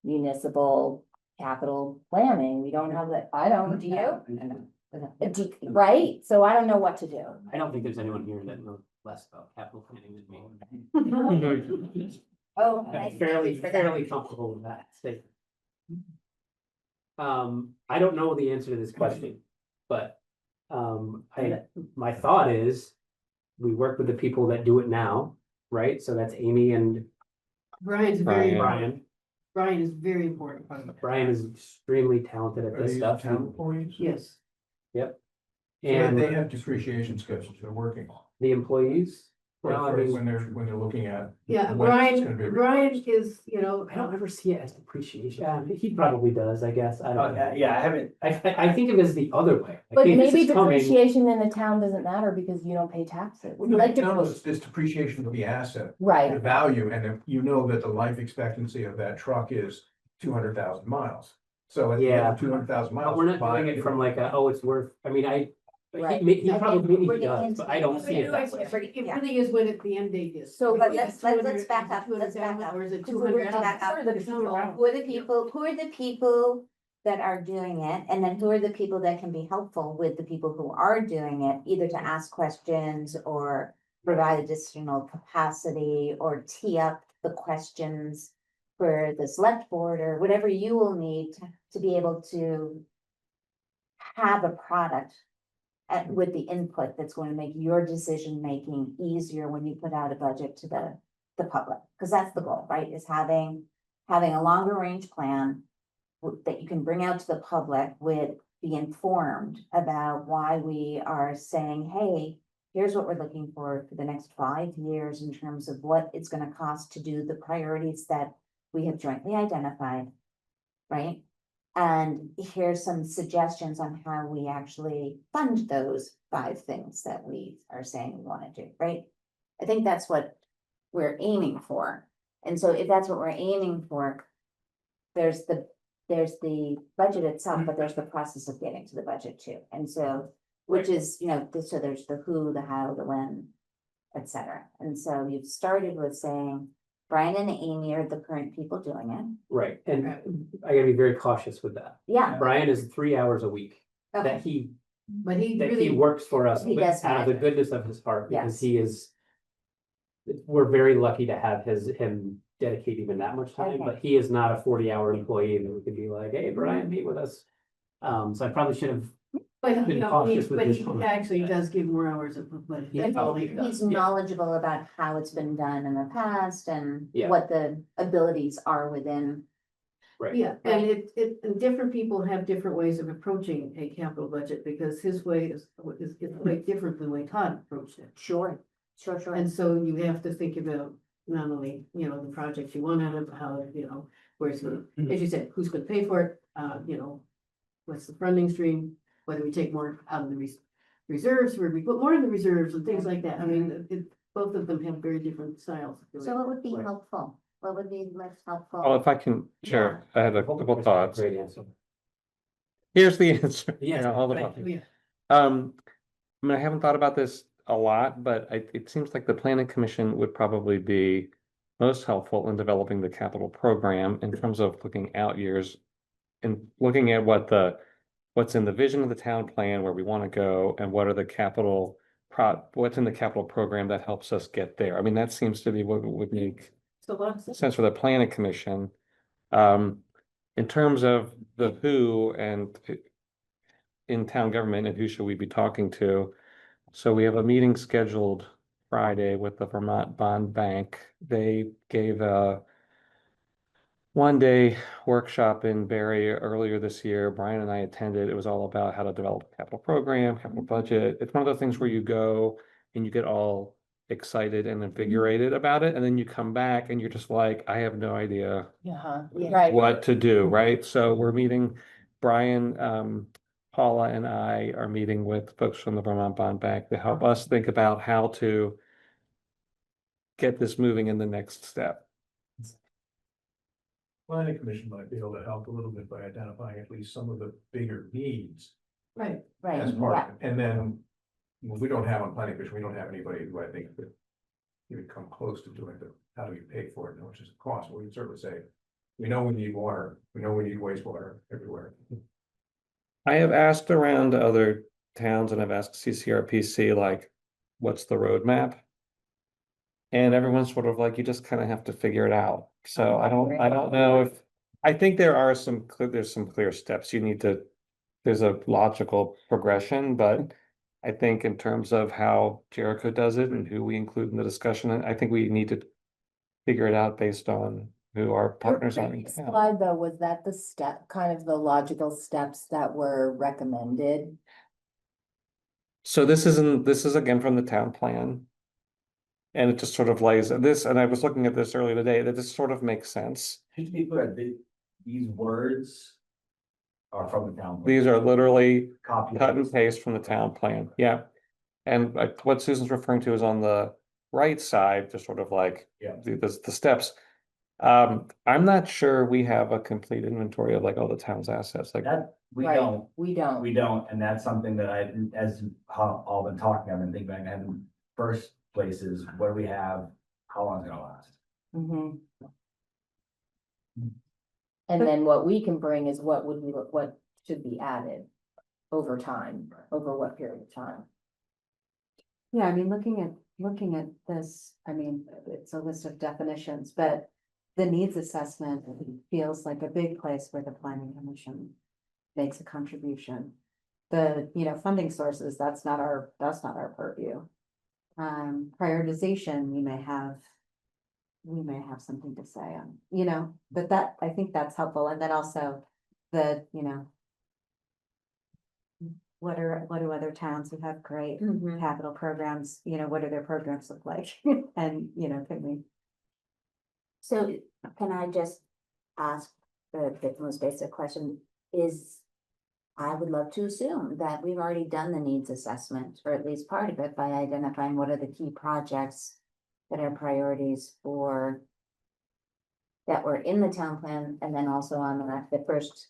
Speaker 2: municipal capital planning, we don't have that, I don't, do you? Right, so I don't know what to do.
Speaker 1: I don't think there's anyone here that knows less about capital planning than me.
Speaker 2: Oh.
Speaker 1: I'm fairly comfortable with that statement. I don't know the answer to this question, but, my thought is. We work with the people that do it now, right? So that's Amy and
Speaker 4: Brian's very,
Speaker 10: Brian.
Speaker 4: Brian is very important. part of it.
Speaker 1: Brian is extremely talented at
Speaker 3: Are
Speaker 1: this
Speaker 3: these
Speaker 1: stuff.
Speaker 3: town employees?
Speaker 4: Yes,
Speaker 1: Yep.
Speaker 3: So
Speaker 1: And
Speaker 3: they have depreciation schedules they're working on.
Speaker 1: the employees, well, I mean,
Speaker 3: When they're looking at.
Speaker 4: yeah,
Speaker 3: when it's gonna be
Speaker 4: Brian is, you know,
Speaker 1: I don't ever see it as depreciation. He probably does, I guess. I don't know.
Speaker 9: Yeah, I haven't,
Speaker 1: I think of it as the other way. I
Speaker 2: But
Speaker 1: think this
Speaker 2: maybe
Speaker 1: is coming-
Speaker 2: depreciation in the town doesn't matter because you don't pay taxes.
Speaker 3: Well, no,
Speaker 2: Like,
Speaker 3: no, it's depreciation of the asset, the
Speaker 2: right,
Speaker 3: value, and if you know that the life expectancy of that truck is 200,000 miles. So at the end
Speaker 1: Yeah.
Speaker 3: of 200,000 miles.
Speaker 1: But we're not
Speaker 3: fine.
Speaker 1: doing it from like a, oh, it's worth, I mean,
Speaker 7: Right.
Speaker 1: he
Speaker 7: I
Speaker 1: probably
Speaker 7: think
Speaker 1: he
Speaker 7: we're getting
Speaker 1: does,
Speaker 7: into
Speaker 1: but I don't
Speaker 7: the-
Speaker 1: see it that way.
Speaker 4: It really is when the end date is.
Speaker 7: So, but
Speaker 4: Is it
Speaker 7: let's
Speaker 4: 200
Speaker 7: back
Speaker 4: is it
Speaker 7: up, let's back
Speaker 4: 200,000,
Speaker 7: up.
Speaker 4: or is it
Speaker 7: Because we're
Speaker 4: 200?
Speaker 7: back up.
Speaker 4: Who are the people?
Speaker 7: Who are the people that are doing it? And then who are the people that can be helpful with the people who are doing it, either to ask questions or provide additional capacity or tee up the questions for the select board or whatever you will need to be able to have a product with the input that's going to make your decision-making easier when you put out a budget to the public. Because that's the goal, right? Is having a longer range plan that you can bring out to the public be informed about why we are saying, hey, here's what we're looking for the next 5 years in terms of what it's gonna cost to do the priorities that we have jointly identified, right? And here's some suggestions on how we actually fund those 5 things that we are saying we wanna do, right? I think that's what we're aiming for. And so if that's what we're aiming for, there's the budget itself, but there's the process of getting to the budget too. And so, which is, so there's the who, the how, the when, et cetera. And so you've started with saying, Brian and Amy are the current people doing it.
Speaker 1: Right, and I gotta be very cautious with that.
Speaker 7: Yeah,
Speaker 1: Brian is 3 hours a week that
Speaker 7: okay,
Speaker 1: he,
Speaker 4: But he
Speaker 1: that he
Speaker 4: really,
Speaker 1: works for us
Speaker 7: He
Speaker 1: with-
Speaker 7: does
Speaker 1: out of the
Speaker 7: matter.
Speaker 1: goodness of his heart, because
Speaker 7: Yes.
Speaker 1: he is. We're very lucky to have him dedicate even that much time,
Speaker 7: Okay.
Speaker 1: but he is not a 40-hour employee that we could be like, hey, Brian, meet with us. So I probably should have,
Speaker 4: but
Speaker 1: been
Speaker 4: he
Speaker 1: cautious with his
Speaker 4: he
Speaker 1: time.
Speaker 4: actually does give more hours of, but
Speaker 1: Yeah.
Speaker 4: that's all he does.
Speaker 7: he's knowledgeable about how it's been done in the past and
Speaker 1: Yeah.
Speaker 7: what the abilities are within.
Speaker 1: right,
Speaker 4: Yeah, and and different people have different ways of approaching a capital budget, because his way is quite different than the way Todd approached it.
Speaker 7: Sure.
Speaker 4: And so you have to think about not only, the projects you want out of, how, where's the, as you said, who's gonna pay for it, what's the funding stream, whether we take more out of the reserves, where we put more in the reserves and things like that. I mean, both of them have very different styles. of doing
Speaker 7: So
Speaker 4: it.
Speaker 7: what would be
Speaker 1: Right.
Speaker 7: helpful? What would be less helpful?
Speaker 10: Well, if I can share, I had a couple thoughts.
Speaker 1: Great answer.
Speaker 10: Here's the answer.
Speaker 1: Yes,
Speaker 10: All the
Speaker 1: thank
Speaker 10: thoughts.
Speaker 1: you.
Speaker 10: I mean, I haven't thought about this a lot, but it seems like the planning commission would probably be most helpful in developing the capital program in terms of looking out years and looking at what's in the vision of the town plan, where we want to go, and what are the what's in the capital program that helps us get there. I mean, that seems to be what would make
Speaker 4: So lots of.
Speaker 10: sense for the planning commission. In terms of the who and in town government and who should we be talking to? So we have a meeting scheduled Friday with the Vermont Bond Bank. They gave a 1-day workshop in Barry earlier this year. Brian and I attended. It was all about how to develop a capital program, capital budget. It's one of those things where you go and you get all excited and invigorated about it, and then you come back and you're just like, I have no idea
Speaker 7: Right.
Speaker 10: what to do, right? So we're meeting, Brian, Paula and I are meeting with folks from the Vermont Bond Bank to help us think about how to get this moving in the next step.
Speaker 3: Planning commission might be able to help a little bit by identifying at least some of the bigger needs
Speaker 4: Right,
Speaker 7: Right,
Speaker 3: as part
Speaker 7: yeah,
Speaker 3: of it. And then we don't have on planning commission, we don't have anybody who I think could even come close to doing the, how do we pay for it, and how much does it cost? We can certainly say, we know we need water, we know we need wastewater everywhere.
Speaker 10: I have asked around to other towns and I've asked CCRPC, like, what's the roadmap? And everyone's sort of like, you just kind of have to figure it out. So I don't know if, I think there's some clear steps you need to, there's a logical progression, but I think in terms of how Jericho does it and who we include in the discussion, I think we need to figure it out based on who our partners are in town.
Speaker 2: Slide though, was that the step, kind of the logical steps that were recommended?
Speaker 10: So this is again from the town plan. And it just sort of lays this, and I was looking at this earlier today, that this sort of makes sense.
Speaker 9: To be clear, these words are from the town. plan.
Speaker 10: These are literally
Speaker 9: Copy.
Speaker 10: cut and paste from the town plan, yeah. And what Susan's referring to is on the right side, just sort of like
Speaker 9: Yeah.
Speaker 10: the steps. I'm not sure we have a complete inventory of like all the town's assets, like,
Speaker 9: That, we
Speaker 2: Right,
Speaker 9: don't,
Speaker 2: we don't.
Speaker 9: we don't, and that's something that I, as how all been talking, I've been thinking, back, and first place is, what do we have, how long is it gonna last?
Speaker 2: Mhm. And then what we can bring is what should be added over time, over what period of time?
Speaker 8: Yeah, I mean, looking at this, I mean, it's a list of definitions, but the needs assessment feels like a big place where the planning commission makes a contribution. The, funding sources, that's not our purview. Prioritization, we may have something to say on, but that, I think that's helpful. And then also the, what do other towns who have great capital programs, what do their programs look like? And, can we?
Speaker 7: So can I just ask the most basic question is, I would love to assume that we've already done the needs assessment, or at least part of it, by identifying what are the key projects that are priorities for that were in the town plan, and then also on the first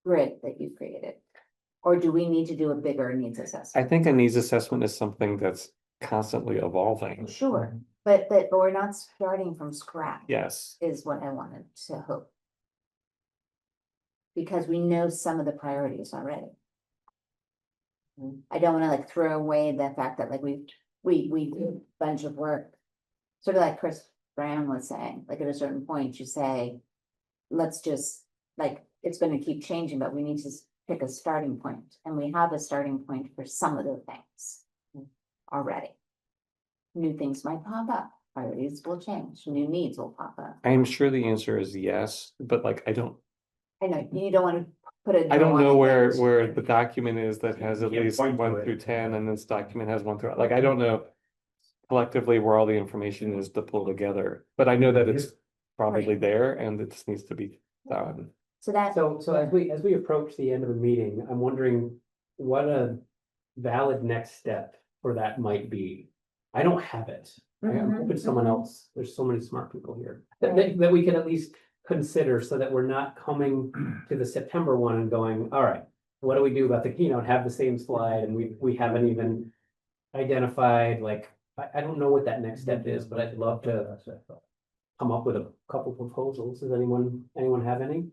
Speaker 7: grid that you created. Or do we need to do a bigger needs
Speaker 10: I
Speaker 7: assessment?
Speaker 10: think a needs assessment is something that's constantly evolving.
Speaker 7: Sure, but we're not starting from scratch.
Speaker 10: Yes,
Speaker 7: Is what I wanted to hope. Because we know some of the priorities already. I don't wanna like throw away the fact that like we do a bunch of work. Sort of like Chris Brown was saying, like at a certain point you say, let's just, like, it's gonna keep changing, but we need to pick a starting point. And we have a starting point for some of the things already. New things might pop up, priorities will change, new needs will pop up.
Speaker 10: I am sure the answer is yes, but like, I don't
Speaker 7: know, you don't wanna put a.
Speaker 10: I don't
Speaker 7: no
Speaker 10: know
Speaker 7: on it.
Speaker 10: where the document is that has at
Speaker 9: You can't
Speaker 10: least
Speaker 9: point to
Speaker 10: 1
Speaker 9: it.
Speaker 10: through 10, and this document has 1 through, like, I don't know. Collectively where all the information is to pull together, but I know that it's probably there and it just needs to be done.
Speaker 7: So that.
Speaker 1: So as we approach the end of the meeting, I'm wondering what a valid next step for that might be. I don't have it. I'm hoping someone else, there's so many smart people here, that we can at least consider so that we're not coming to the September one and going, all right, what do we do about the, have the same slide and we haven't even identified, like, I don't know what that next step is, but I'd love to come up with a couple proposals. Does anyone have any?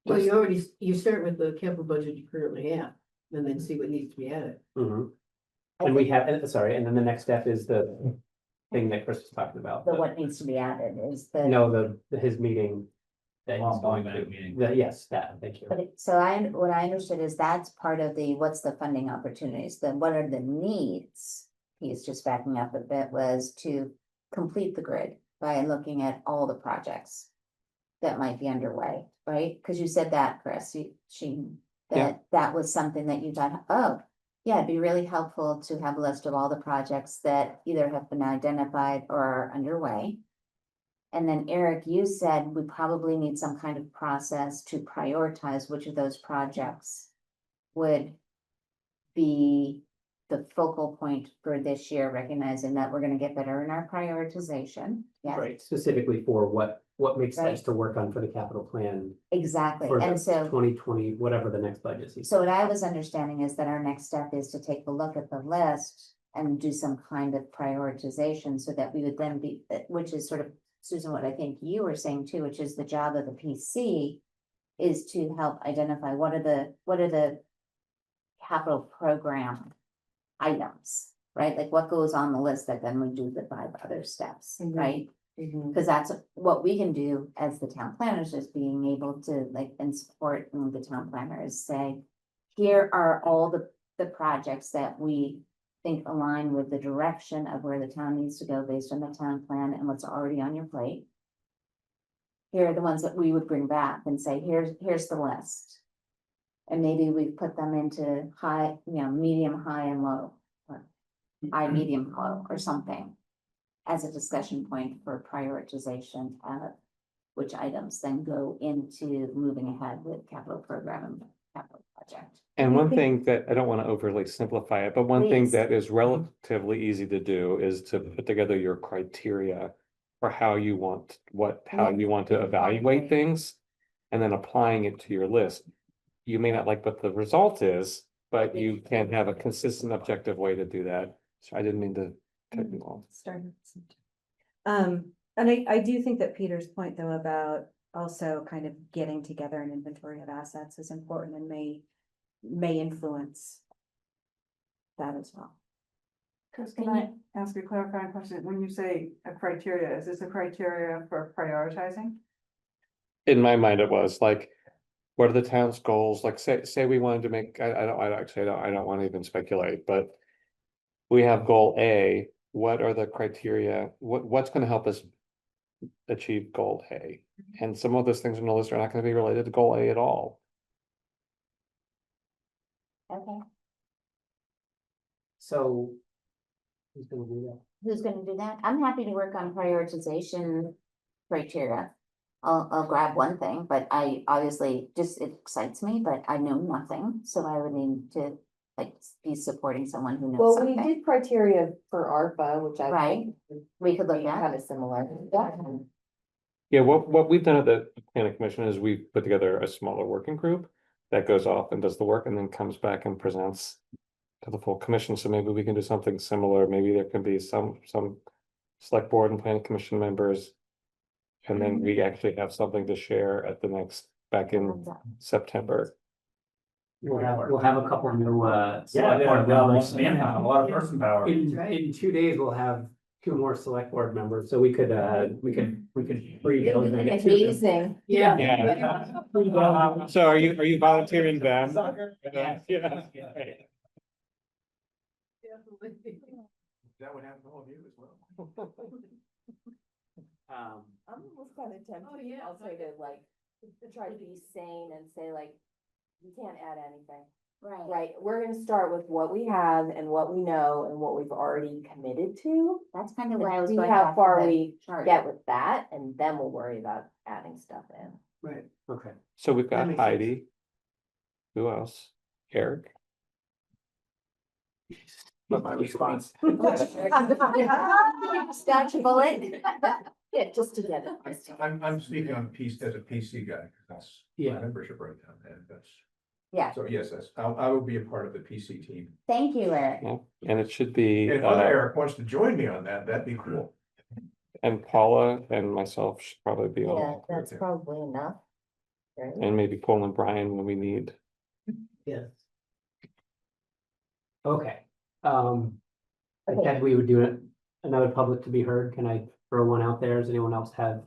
Speaker 4: Well, you start with the capital budget you currently have, and then see what needs to be added.
Speaker 1: Mhm. And we have, and then the next step is the thing that Chris was talking about.
Speaker 7: The what needs to be added is the.
Speaker 1: No, his meeting. That he's going to,
Speaker 9: meeting.
Speaker 1: yes, that, thank you.
Speaker 7: So what I understood is that's part of the, what's the funding opportunities, then what are the needs? He's just backing up a bit, was to complete the grid by looking at all the projects that might be underway, right? Because you said that, Chris, that was something that you thought, oh, yeah, it'd be really helpful to have a list of all the projects that either have been identified or are underway. And then Eric, you said we probably need some kind of process to prioritize which of those projects would be the focal point for this year, recognizing that we're gonna get better in our prioritization. Yeah,
Speaker 1: Right, specifically for what makes sense
Speaker 7: Right.
Speaker 1: to work on for the capital plan
Speaker 7: exactly.
Speaker 1: for
Speaker 7: And
Speaker 1: the
Speaker 7: so,
Speaker 1: 2020, whatever the next budget season.
Speaker 7: so what I was understanding is that our next step is to take a look at the list and do some kind of prioritization so that we would then be, which is sort of, Susan, what I think you were saying too, which is the job of the PC is to help identify what are the capital program items, right? Like what goes on the list that then we do the 5 other steps, right? Because that's what we can do as the town planners, is being able to like, and support the town planners, say, here are all the projects that we think align with the direction of where the town needs to go based on the town plan and what's already on your plate. Here are the ones that we would bring back and say, here's the list. And maybe we put them into high, medium, high and low, or high, medium, low, or something. As a discussion point for prioritization of which items then go into moving ahead with capital program and capital project.
Speaker 10: And one thing that, I don't want to overly simplify it, but one thing
Speaker 7: Please.
Speaker 10: that is relatively easy to do is to put together your criteria for how you want, how
Speaker 7: Yeah,
Speaker 10: you want to evaluate
Speaker 7: exactly.
Speaker 10: things. And then applying it to your list. You may not like what the result is, but you can have a consistent, objective way to do that. So I didn't mean to cut you off.
Speaker 8: And I do think that Peter's point though about also kind of getting together an inventory of assets is important and may influence that as well.
Speaker 5: Chris, can I ask a clarifying question? When you say a criteria, is this a criteria for prioritizing?
Speaker 10: In my mind, it was like, what are the town's goals? Like, say we wanted to make, I don't want to even speculate, but we have goal A, what are the criteria? What's going to help us achieve goal A? And some of those things on the list are not going to be related to goal A at all.
Speaker 7: Okay,
Speaker 1: So. Who's gonna do that?
Speaker 7: who's gonna do that? I'm happy to work on prioritization criteria. I'll grab one thing, but I obviously just, it excites me, but I know nothing, so I would need to like be supporting someone who knows
Speaker 2: Well, we
Speaker 7: something.
Speaker 2: did criteria for ARPA, which I
Speaker 7: Right.
Speaker 2: think
Speaker 7: We could look
Speaker 2: would be
Speaker 7: at.
Speaker 2: kind of similar.
Speaker 10: Yeah, what we've done at the planning commission is we've put together a smaller working group that goes off and does the work and then comes back and presents to the full commission. So maybe we can do something similar. Maybe there can be some select board and planning commission members. And then we actually have something to share at the next, back in September.
Speaker 1: We'll have a couple new,
Speaker 9: Yeah,
Speaker 1: select board
Speaker 9: well,
Speaker 1: members.
Speaker 9: manpower, a lot of person power.
Speaker 1: In 2 days, we'll have 2 more select board members, so we could free those and get 2 of them.
Speaker 2: Amazing.
Speaker 1: Yeah.
Speaker 10: So are you volunteering them?
Speaker 1: Yeah.
Speaker 3: That would happen to all of you as well.
Speaker 2: I'm almost kind of tempted,
Speaker 4: Oh, yeah.
Speaker 2: I'll say to like, to try to be sane and say like, you can't add anything.
Speaker 7: Right.
Speaker 2: Right, we're gonna start with what we have and what we know and what we've already committed to.
Speaker 7: That's kind of why I was
Speaker 2: See
Speaker 7: going
Speaker 2: how
Speaker 7: back to
Speaker 2: far
Speaker 7: the
Speaker 2: we
Speaker 7: chart.
Speaker 2: get with that, and then we'll worry about adding stuff in.
Speaker 1: Right, okay.
Speaker 10: So we've
Speaker 1: That
Speaker 10: got
Speaker 1: makes sense.
Speaker 10: Heidi. Who else? Eric?
Speaker 1: But my response.
Speaker 7: Dodge a bullet.
Speaker 2: Yeah, just to get it.
Speaker 3: I'm speaking on piece as a PC guy, 'cause that's
Speaker 1: Yeah.
Speaker 3: my membership right now, and that's,
Speaker 7: Yeah,
Speaker 3: so yes, I will be a part of the PC team.
Speaker 7: thank you, Eric.
Speaker 10: Yeah, and it should be,
Speaker 3: If other Eric wants to join me on that, that'd be cool.
Speaker 10: and Paula and myself should probably be on
Speaker 2: Yeah,
Speaker 10: it.
Speaker 2: that's probably enough. Right?
Speaker 10: And maybe Paul and Brian when we need.
Speaker 1: Yes. Okay, I
Speaker 2: Okay.
Speaker 1: said we would do it, another public to be heard, can I throw one out there, does anyone else have,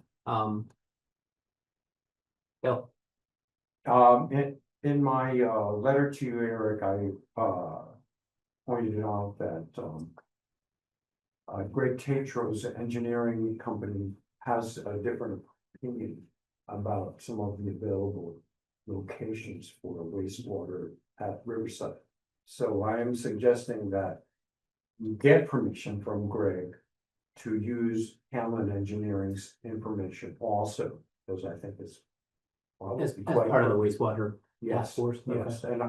Speaker 1: Bill?
Speaker 12: In my letter to you, Eric, I pointed out that Greg Tatro's engineering company has a different opinion about some of the available locations for wastewater at Riverside. So I am suggesting that you get permission from Greg to use Hamlin Engineering's information also, because I think it's
Speaker 1: As
Speaker 12: probably
Speaker 1: part
Speaker 12: quite
Speaker 1: of the wastewater task
Speaker 12: Yes,
Speaker 1: force? Okay.
Speaker 12: yes, and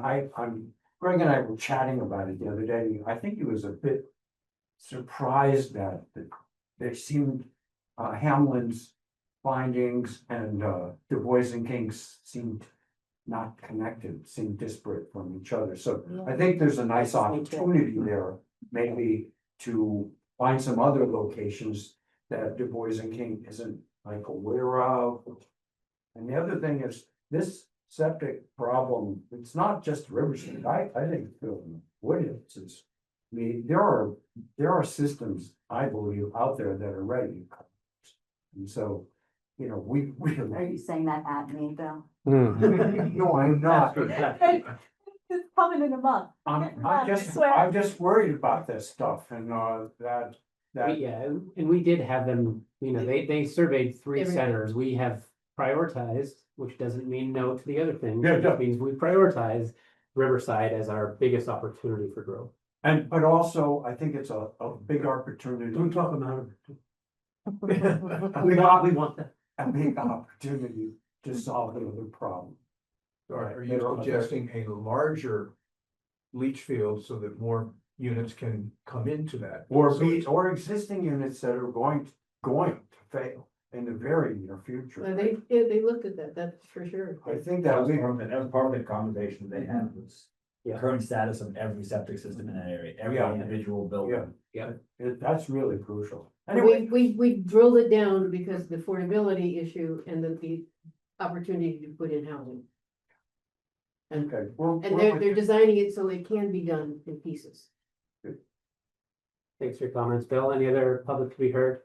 Speaker 12: Greg and I were chatting about it the other day. I think he was a bit surprised that there seemed Hamlin's findings and Du Bois and King's seemed not connected, seemed disparate from each other. So I think there's a nice opportunity there, maybe to find some other locations that Du Bois and King isn't like aware of. And the other thing is, this septic problem, it's not just Riverside, I think Williams is. I mean, there are systems, I believe, out there that are ready. And so, you know, we.
Speaker 7: Are you saying that at me, Bill?
Speaker 12: No, I'm not.
Speaker 8: It's coming in a month.
Speaker 12: I'm just worried about this stuff and that.
Speaker 1: Yeah, and we did have them, you know, they surveyed 3
Speaker 4: Everything.
Speaker 1: centers, we have prioritized, which doesn't mean no to the other things.
Speaker 12: Yeah,
Speaker 1: It
Speaker 12: yeah.
Speaker 1: just means we prioritize Riverside as our biggest opportunity for growth.
Speaker 12: But also, I think it's a big opportunity.
Speaker 1: Don't talk about it.
Speaker 12: We
Speaker 1: want that.
Speaker 12: a big opportunity to solve another problem.
Speaker 3: Are you suggesting a larger leach field so that more units can come into that?
Speaker 12: Or existing units that are going going to fail in the very near future.
Speaker 4: Well, they looked at that, that's for sure.
Speaker 12: I think
Speaker 9: That
Speaker 12: that
Speaker 9: was
Speaker 12: we,
Speaker 9: part of it, that was part of the conversation they had was the
Speaker 1: Yeah.
Speaker 9: current status of every septic system in that area, every
Speaker 12: Yeah.
Speaker 9: individual building.
Speaker 12: that's really crucial. Anyway,
Speaker 4: We drilled it down because the affordability issue and the opportunity to put in housing. And,
Speaker 12: okay.
Speaker 4: and they're designing it so it can be done in pieces.
Speaker 1: Thanks for your comments. Bill, any other public to be heard?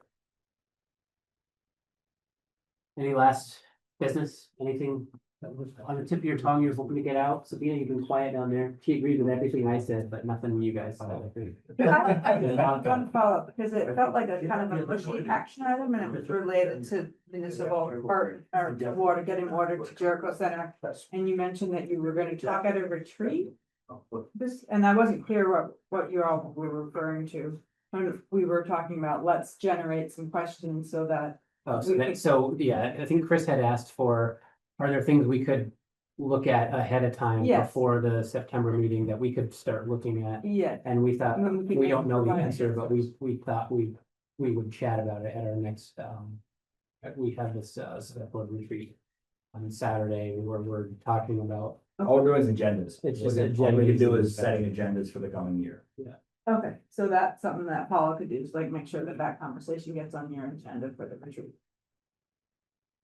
Speaker 1: Any last business, anything that was on the tip of your tongue you're hoping to get out? Sabina, you've been quiet down there. She agreed with everything I said, but nothing from you guys.
Speaker 5: I just want to follow up because it felt like a kind of a mushy action item and it was related to municipal or water, getting water to Jericho Center. And you mentioned that you were going to talk at a retreat. And I wasn't clear what you all were referring to. And we were talking about, let's generate some questions so that.
Speaker 1: Oh, yeah, I think Chris had asked for, are there things we could look at ahead of time
Speaker 5: Yes.
Speaker 1: before the September meeting that we could start looking at?
Speaker 5: Yeah.
Speaker 1: And we thought,
Speaker 5: And then we can
Speaker 1: we don't know the
Speaker 5: provide
Speaker 1: answer, but
Speaker 5: answers.
Speaker 1: we thought we would chat about it at our next, we have this, select board retreat on Saturday where we're talking about.
Speaker 9: All we're doing is agendas.
Speaker 1: It's just
Speaker 9: All we can do
Speaker 1: agendas.
Speaker 9: is setting agendas for the coming year.
Speaker 5: Okay, so that's something that Paula could do, is like make sure that that conversation gets on your agenda for the retreat.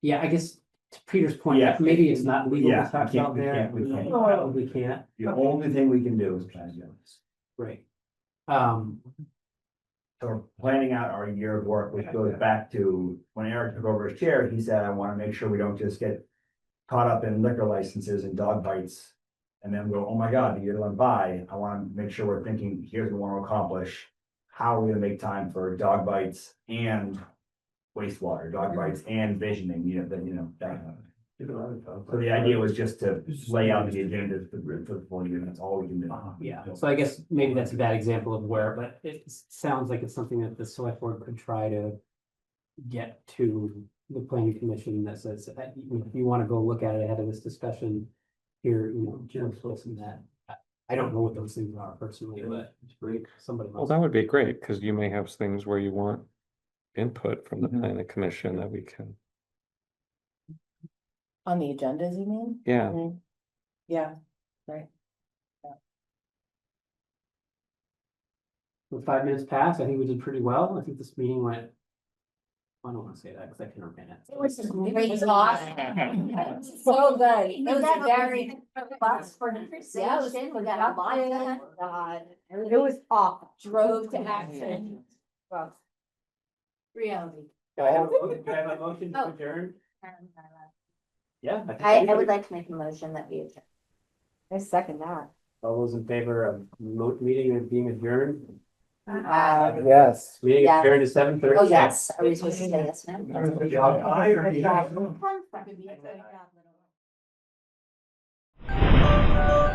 Speaker 1: Yeah, I guess to Peter's point,
Speaker 9: Yeah.
Speaker 1: maybe it's not legal
Speaker 9: Yeah,
Speaker 1: to talk
Speaker 9: we can't-
Speaker 1: about
Speaker 9: we
Speaker 1: there.
Speaker 9: can't- we can't.
Speaker 1: Probably can't,
Speaker 9: The only thing we can do is plan agendas.
Speaker 1: right.
Speaker 9: So we're planning out our year of work, which goes back to when Eric took over as chair, he said, I want to make sure we don't just get caught up in liquor licenses and dog bites. And then go, oh my God, the year went by. I want to make sure we're thinking, here's what we want to accomplish. How are we gonna make time for dog bites and wastewater, dog bites and visioning, that. So the idea was just to lay out the agenda for the full year. That's all we can do.
Speaker 1: Yeah, so I guess maybe that's a bad example of where, but it sounds like it's something that the select board could try to get to the planning commission that says, if you want to go look at it ahead of this discussion here, just listen to that. I don't know what those things are personally, but it's great. Somebody
Speaker 10: Well,
Speaker 1: must.
Speaker 10: that would be great, because you may have things where you want input from the planning commission that we can,
Speaker 2: On the agendas, you mean?
Speaker 10: yeah.
Speaker 2: Yeah, right.
Speaker 1: With 5 minutes past, I think we did pretty well. I think this meeting went. I don't want to say that because I can remember it.
Speaker 7: It was a great talk. So good. It was a very robust conversation. We got a lot done.
Speaker 8: It was awful.
Speaker 7: Drove to action.
Speaker 4: Reality.
Speaker 1: Do I have a motion to
Speaker 7: Oh.
Speaker 1: adjourn? Yeah. think
Speaker 7: I
Speaker 1: we
Speaker 7: would
Speaker 1: should.
Speaker 7: like to make a motion that we adjourn.
Speaker 8: I second that.
Speaker 1: All those in favor of meeting being adjourned?
Speaker 6: Yes.
Speaker 1: Meeting
Speaker 7: Yeah.
Speaker 1: adjourned at 7:30.
Speaker 7: Oh, yes. Are we supposed to say yes now?
Speaker 12: I-